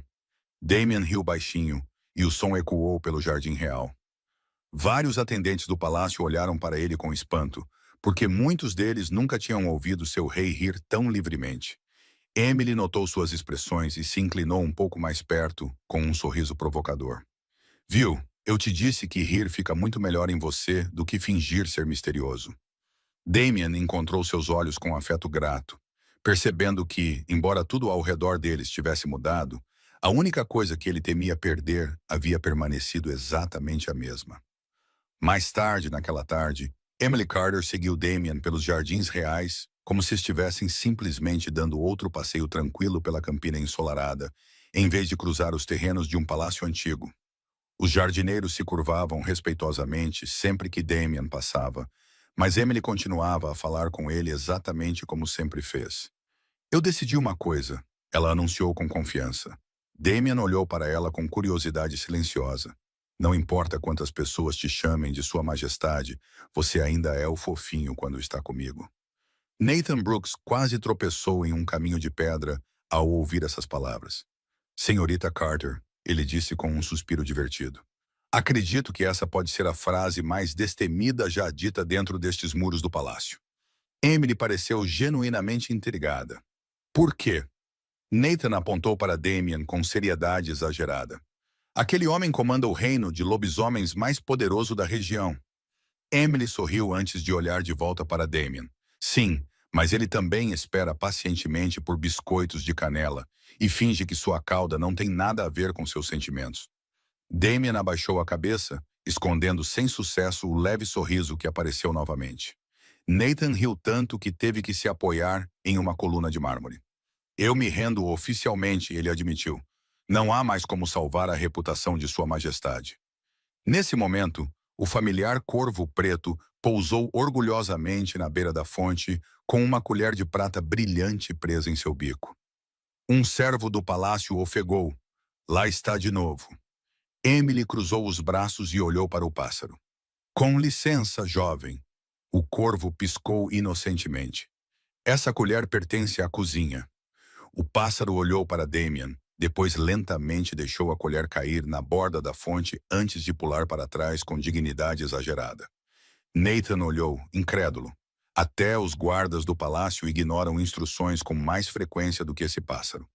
Damian riu baixinho, e o som ecoou pelo jardim real. Vários atendentes do palácio olharam para ele com espanto, porque muitos deles nunca tinham ouvido seu rei rir tão livremente. Emily notou suas expressões e se inclinou um pouco mais perto, com um sorriso provocador. Viu, eu te disse que rir fica muito melhor em você do que fingir ser misterioso. Damian encontrou seus olhos com afeto grato, percebendo que, embora tudo ao redor deles tivesse mudado, a única coisa que ele temia perder havia permanecido exatamente a mesma. Mais tarde, naquela tarde, Emily Carter seguiu Damian pelos jardins reais, como se estivessem simplesmente dando outro passeio tranquilo pela campina ensolarada, em vez de cruzar os terrenos de um palácio antigo. Os jardineiros se curvavam respeitosamente sempre que Damian passava, mas Emily continuava a falar com ele exatamente como sempre fez. Eu decidi uma coisa, ela anunciou com confiança. Damian olhou para ela com curiosidade silenciosa. Não importa quantas pessoas te chamem de Sua Majestade, você ainda é o fofinho quando está comigo. Nathan Brooks quase tropeçou em um caminho de pedra ao ouvir essas palavras. Senhorita Carter, ele disse com um suspiro divertido. Acredito que essa pode ser a frase mais destemida já dita dentro destes muros do palácio. Emily pareceu genuinamente intrigada. Por quê? Nathan apontou para Damian com seriedade exagerada. Aquele homem comanda o reino de lobisomens mais poderoso da região. Emily sorriu antes de olhar de volta para Damian. Sim, mas ele também espera pacientemente por biscoitos de canela e finge que sua cauda não tem nada a ver com seus sentimentos. Damian abaixou a cabeça, escondendo sem sucesso o leve sorriso que apareceu novamente. Nathan riu tanto que teve que se apoiar em uma coluna de mármore. Eu me rendo oficialmente, ele admitiu. Não há mais como salvar a reputação de Sua Majestade. Nesse momento, o familiar corvo preto pousou orgulhosamente na beira da fonte com uma colher de prata brilhante presa em seu bico. Um servo do palácio ofegou. Lá está de novo. Emily cruzou os braços e olhou para o pássaro. Com licença, jovem. O corvo piscou inocentemente. Essa colher pertence à cozinha. O pássaro olhou para Damian, depois lentamente deixou a colher cair na borda da fonte antes de pular para trás com dignidade exagerada. Nathan olhou, incrédulo. Até os guardas do palácio ignoram instruções com mais frequência do que esse pássaro.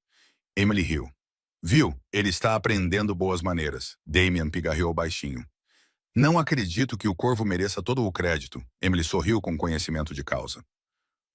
Emily riu. Viu, ele está aprendendo boas maneiras. Damian pigarreou baixinho. Não acredito que o corvo mereça todo o crédito. Emily sorriu com conhecimento de causa.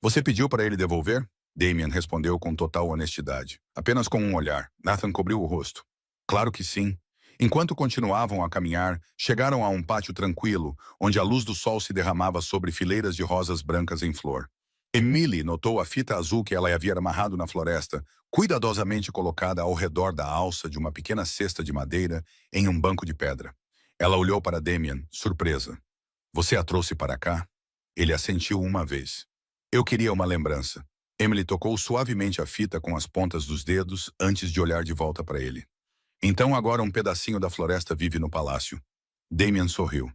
Você pediu para ele devolver? Damian respondeu com total honestidade. Apenas com um olhar. Nathan cobriu o rosto. Claro que sim. Enquanto continuavam a caminhar, chegaram a um pátio tranquilo, onde a luz do sol se derramava sobre fileiras de rosas brancas em flor. Emily notou a fita azul que ela havia amarrado na floresta, cuidadosamente colocada ao redor da alça de uma pequena cesta de madeira em um banco de pedra. Ela olhou para Damien, surpresa. Você a trouxe para cá? Ele assentiu uma vez. Eu queria uma lembrança. Emily tocou suavemente a fita com as pontas dos dedos antes de olhar de volta para ele. Então agora um pedacinho da floresta vive no palácio. Damien sorriu.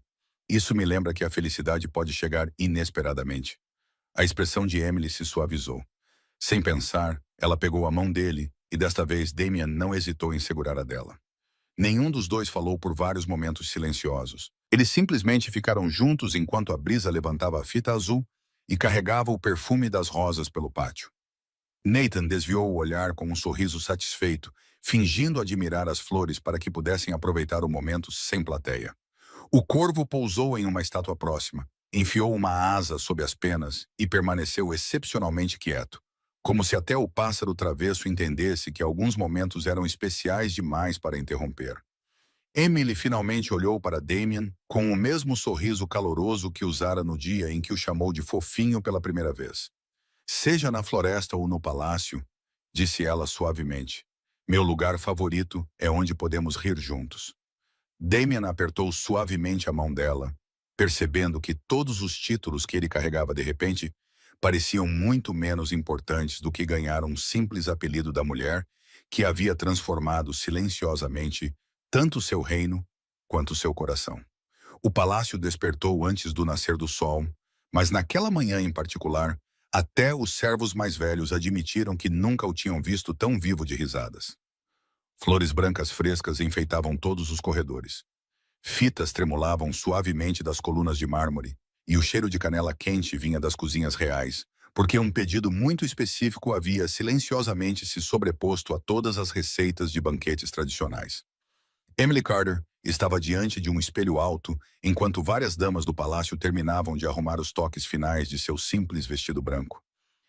Isso me lembra que a felicidade pode chegar inesperadamente. A expressão de Emily se suavizou. Sem pensar, ela pegou a mão dele e desta vez Damien não hesitou em segurar a dela. Nenhum dos dois falou por vários momentos silenciosos. Eles simplesmente ficaram juntos enquanto a brisa levantava a fita azul e carregava o perfume das rosas pelo pátio. Nathan desviou o olhar com um sorriso satisfeito, fingindo admirar as flores para que pudessem aproveitar o momento sem plateia. O corvo pousou em uma estátua próxima, enfiou uma asa sob as penas e permaneceu excepcionalmente quieto, como se até o pássaro travesso entendesse que alguns momentos eram especiais demais para interromper. Emily finalmente olhou para Damien com o mesmo sorriso caloroso que usara no dia em que o chamou de fofinho pela primeira vez. Seja na floresta ou no palácio, disse ela suavemente, meu lugar favorito é onde podemos rir juntos. Damien apertou suavemente a mão dela, percebendo que todos os títulos que ele carregava de repente pareciam muito menos importantes do que ganhar um simples apelido da mulher que havia transformado silenciosamente tanto seu reino quanto seu coração. O palácio despertou antes do nascer do sol, mas naquela manhã em particular, até os servos mais velhos admitiram que nunca o tinham visto tão vivo de risadas. Flores brancas frescas enfeitavam todos os corredores. Fitas tremulavam suavemente das colunas de mármore, e o cheiro de canela quente vinha das cozinhas reais, porque um pedido muito específico havia silenciosamente se sobreposto a todas as receitas de banquetes tradicionais. Emily Carter estava diante de um espelho alto, enquanto várias damas do palácio terminavam de arrumar os toques finais de seu simples vestido branco.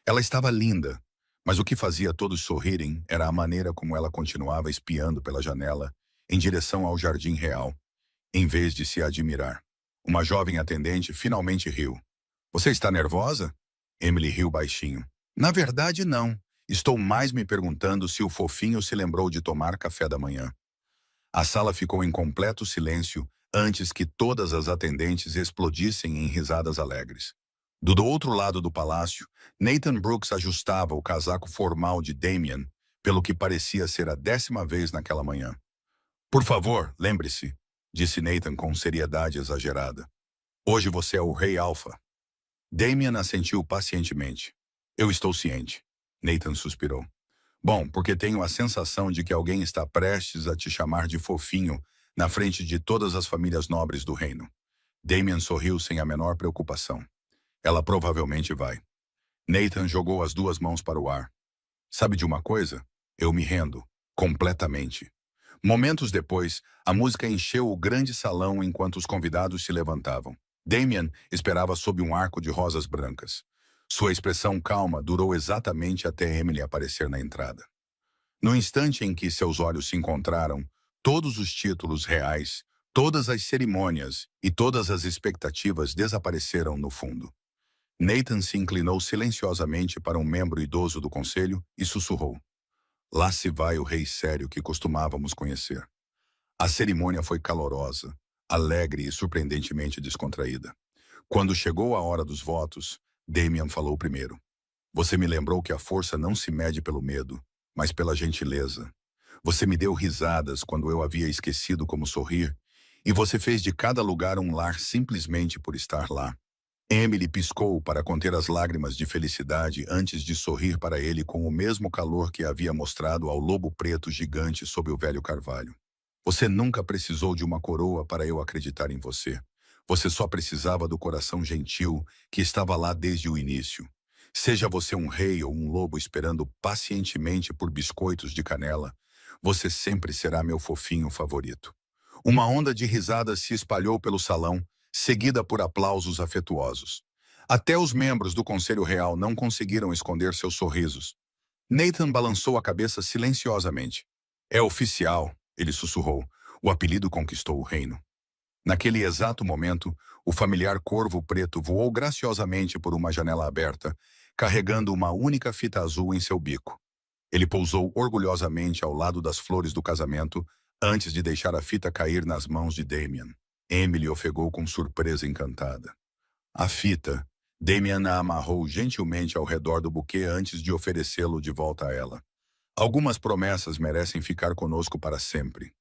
Ela estava linda, mas o que fazia todos sorrirem era a maneira como ela continuava espiando pela janela em direção ao jardim real, em vez de se admirar. Uma jovem atendente finalmente riu. Você está nervosa? Emily riu baixinho. Na verdade, não. Estou mais me perguntando se o fofinho se lembrou de tomar café da manhã. A sala ficou em completo silêncio antes que todas as atendentes explodissem em risadas alegres. Do outro lado do palácio, Nathan Brooks ajustava o casaco formal de Damien, pelo que parecia ser a 10ª vez naquela manhã. Por favor, lembre-se, disse Nathan com seriedade exagerada. Hoje você é o Rei Alpha. Damien assentiu pacientemente. Eu estou ciente. Nathan suspirou. Bom, porque tenho a sensação de que alguém está prestes a te chamar de fofinho na frente de todas as famílias nobres do reino. Damien sorriu sem a menor preocupação. Ela provavelmente vai. Nathan jogou as duas mãos para o ar. Sabe de uma coisa? Eu me rendo. Completamente. Momentos depois, a música encheu o grande salão enquanto os convidados se levantavam. Damien esperava sob um arco de rosas brancas. Sua expressão calma durou exatamente até Emily aparecer na entrada. No instante em que seus olhos se encontraram, todos os títulos reais, todas as cerimônias e todas as expectativas desapareceram no fundo. Nathan se inclinou silenciosamente para um membro idoso do conselho e sussurrou. Lá se vai o rei sério que costumávamos conhecer. A cerimônia foi calorosa, alegre e surpreendentemente descontraída. Quando chegou a hora dos votos, Damien falou primeiro. Você me lembrou que a força não se mede pelo medo, mas pela gentileza. Você me deu risadas quando eu havia esquecido como sorrir, e você fez de cada lugar um lar simplesmente por estar lá. Emily piscou para conter as lágrimas de felicidade antes de sorrir para ele com o mesmo calor que havia mostrado ao lobo preto gigante sob o velho carvalho. Você nunca precisou de uma coroa para eu acreditar em você. Você só precisava do coração gentil que estava lá desde o início. Seja você um rei ou um lobo esperando pacientemente por biscoitos de canela, você sempre será meu fofinho favorito. Uma onda de risadas se espalhou pelo salão, seguida por aplausos afetuosos. Até os membros do Conselho Real não conseguiram esconder seus sorrisos. Nathan balançou a cabeça silenciosamente. É oficial, ele sussurrou. O apelido conquistou o reino. Naquele exato momento, o familiar corvo preto voou graciosamente por uma janela aberta, carregando uma única fita azul em seu bico. Ele pousou orgulhosamente ao lado das flores do casamento, antes de deixar a fita cair nas mãos de Damien. Emily ofegou com surpresa encantada. A fita, Damien a amarrou gentilmente ao redor do buquê antes de oferecê-lo de volta a ela. Algumas promessas merecem ficar conosco para sempre.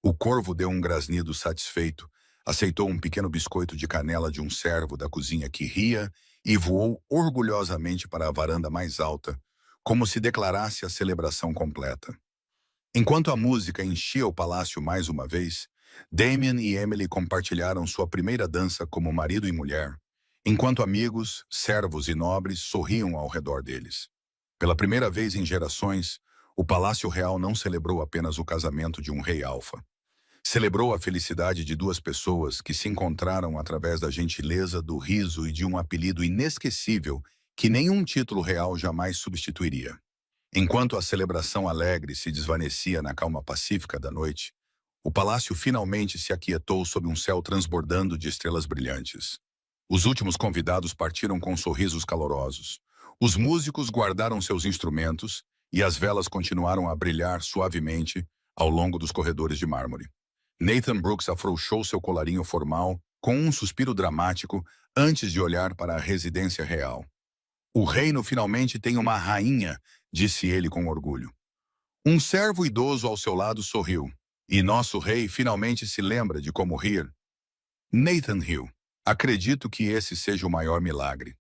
O corvo deu um grasnido satisfeito, aceitou um pequeno biscoito de canela de um servo da cozinha que ria e voou orgulhosamente para a varanda mais alta, como se declarasse a celebração completa. Enquanto a música enchia o palácio mais uma vez, Damien e Emily compartilharam sua primeira dança como marido e mulher, enquanto amigos, servos e nobres sorriam ao redor deles. Pela primeira vez em gerações, o Palácio Real não celebrou apenas o casamento de um rei alfa. Celebrou a felicidade de duas pessoas que se encontraram através da gentileza, do riso e de um apelido inesquecível que nenhum título real jamais substituiria. Enquanto a celebração alegre se desvanecia na calma pacífica da noite, o palácio finalmente se aquietou sob um céu transbordando de estrelas brilhantes. Os últimos convidados partiram com sorrisos calorosos. Os músicos guardaram seus instrumentos e as velas continuaram a brilhar suavemente ao longo dos corredores de mármore. Nathan Brooks afrouxou seu colarinho formal com um suspiro dramático antes de olhar para a residência real. O reino finalmente tem uma rainha, disse ele com orgulho. Um servo idoso ao seu lado sorriu. E nosso rei finalmente se lembra de como rir. Nathan riu. Acredito que esse seja o maior milagre.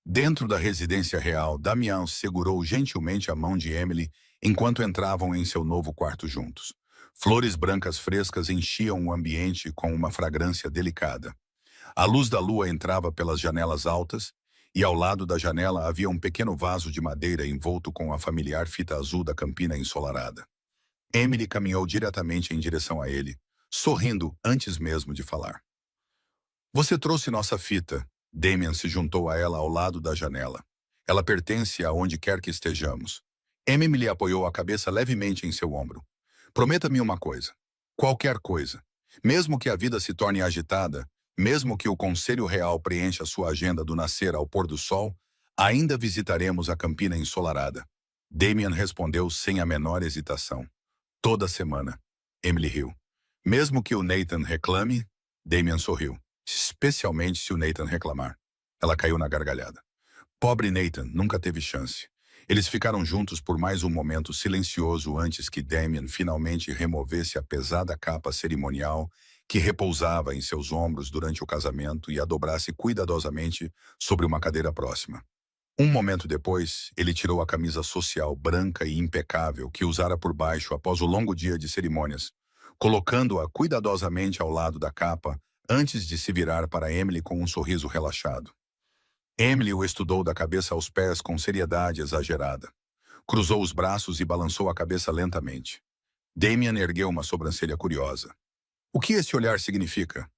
Dentro da residência real, Damian segurou gentilmente a mão de Emily enquanto entravam em seu novo quarto juntos. Flores brancas frescas enchiam o ambiente com uma fragrância delicada. A luz da lua entrava pelas janelas altas, e ao lado da janela havia um pequeno vaso de madeira envolto com a familiar fita azul da campina ensolarada. Emily caminhou diretamente em direção a ele, sorrindo antes mesmo de falar. Você trouxe nossa fita. Damien se juntou a ela ao lado da janela. Ela pertence a onde quer que estejamos. Emily apoiou a cabeça levemente em seu ombro. Prometa-me uma coisa. Qualquer coisa. Mesmo que a vida se torne agitada, mesmo que o Conselho Real preencha sua agenda do nascer ao pôr do sol, ainda visitaremos a campina ensolarada. Damien respondeu sem a menor hesitação. Toda semana. Emily riu. Mesmo que o Nathan reclame, Damien sorriu. Especialmente se o Nathan reclamar. Ela caiu na gargalhada. Pobre Nathan, nunca teve chance. Eles ficaram juntos por mais um momento silencioso antes que Damien finalmente removesse a pesada capa cerimonial que repousava em seus ombros durante o casamento e a dobrasse cuidadosamente sobre uma cadeira próxima. Um momento depois, ele tirou a camisa social branca e impecável que usara por baixo após o longo dia de cerimônias, colocando-a cuidadosamente ao lado da capa antes de se virar para Emily com um sorriso relaxado. Emily o estudou da cabeça aos pés com seriedade exagerada. Cruzou os braços e balançou a cabeça lentamente. Damien ergueu uma sobrancelha curiosa. O que esse olhar significa?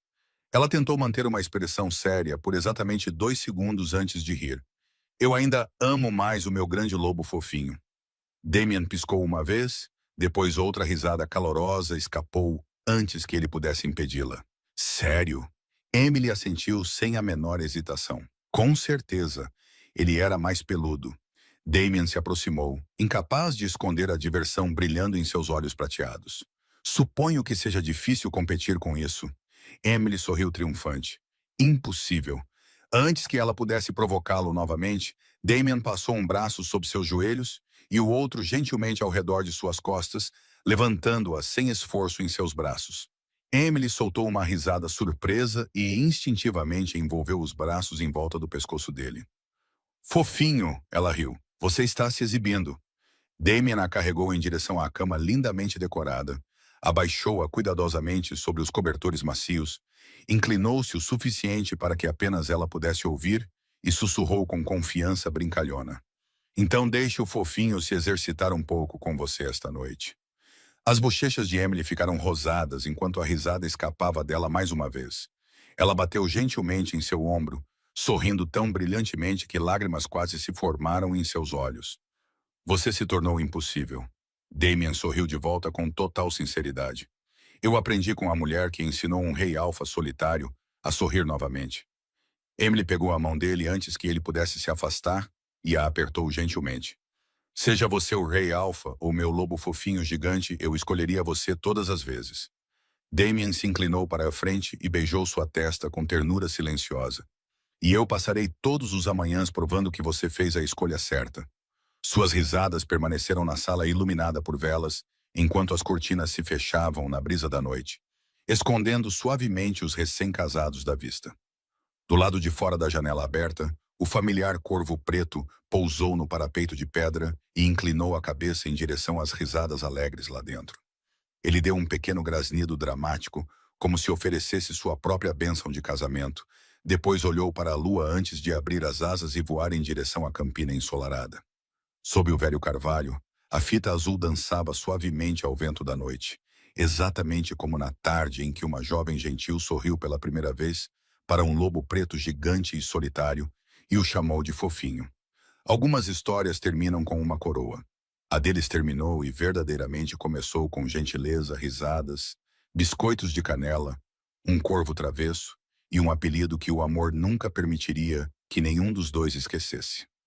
Ela tentou manter uma expressão séria por exatamente 2 segundos antes de rir. Eu ainda amo mais o meu grande lobo fofinho. Damien piscou uma vez, depois outra risada calorosa escapou antes que ele pudesse impedi-la. Sério? Emily assentiu sem a menor hesitação. Com certeza, ele era mais peludo. Damien se aproximou, incapaz de esconder a diversão brilhando em seus olhos prateados. Suponho que seja difícil competir com isso. Emily sorriu triunfante. Impossível. Antes que ela pudesse provocá-lo novamente, Damien passou um braço sob seus joelhos e o outro gentilmente ao redor de suas costas, levantando-a sem esforço em seus braços. Emily soltou uma risada surpresa e instintivamente envolveu os braços em volta do pescoço dele. Fofinho, ela riu. Você está se exibindo. Damien a carregou em direção à cama lindamente decorada, abaixou-a cuidadosamente sobre os cobertores macios, inclinou-se o suficiente para que apenas ela pudesse ouvir e sussurrou com confiança brincalhona. Então deixe o fofinho se exercitar um pouco com você esta noite. As bochechas de Emily ficaram rosadas enquanto a risada escapava dela mais uma vez. Ela bateu gentilmente em seu ombro, sorrindo tão brilhantemente que lágrimas quase se formaram em seus olhos. Você se tornou impossível. Damien sorriu de volta com total sinceridade. Eu aprendi com a mulher que ensinou um rei alfa solitário a sorrir novamente. Emily pegou a mão dele antes que ele pudesse se afastar e a apertou gentilmente. Seja você o rei alfa ou meu lobo fofinho gigante, eu escolheria você todas as vezes. Damien se inclinou para a frente e beijou sua testa com ternura silenciosa. E eu passarei todos os amanhãs provando que você fez a escolha certa. Suas risadas permaneceram na sala iluminada por velas, enquanto as cortinas se fechavam na brisa da noite, escondendo suavemente os recém-casados da vista. Do lado de fora da janela aberta, o familiar corvo preto pousou no parapeito de pedra e inclinou a cabeça em direção às risadas alegres lá dentro. Ele deu um pequeno grasnido dramático, como se oferecesse sua própria bênção de casamento. Depois olhou para a lua antes de abrir as asas e voar em direção à campina ensolarada. Sob o velho carvalho, a fita azul dançava suavemente ao vento da noite, exatamente como na tarde em que uma jovem gentil sorriu pela primeira vez para um lobo preto gigante e solitário e o chamou de fofinho. Algumas histórias terminam com uma coroa. A deles terminou e verdadeiramente começou com gentileza, risadas, biscoitos de canela, um corvo travesso e um apelido que o amor nunca permitiria que nenhum dos dois esquecesse.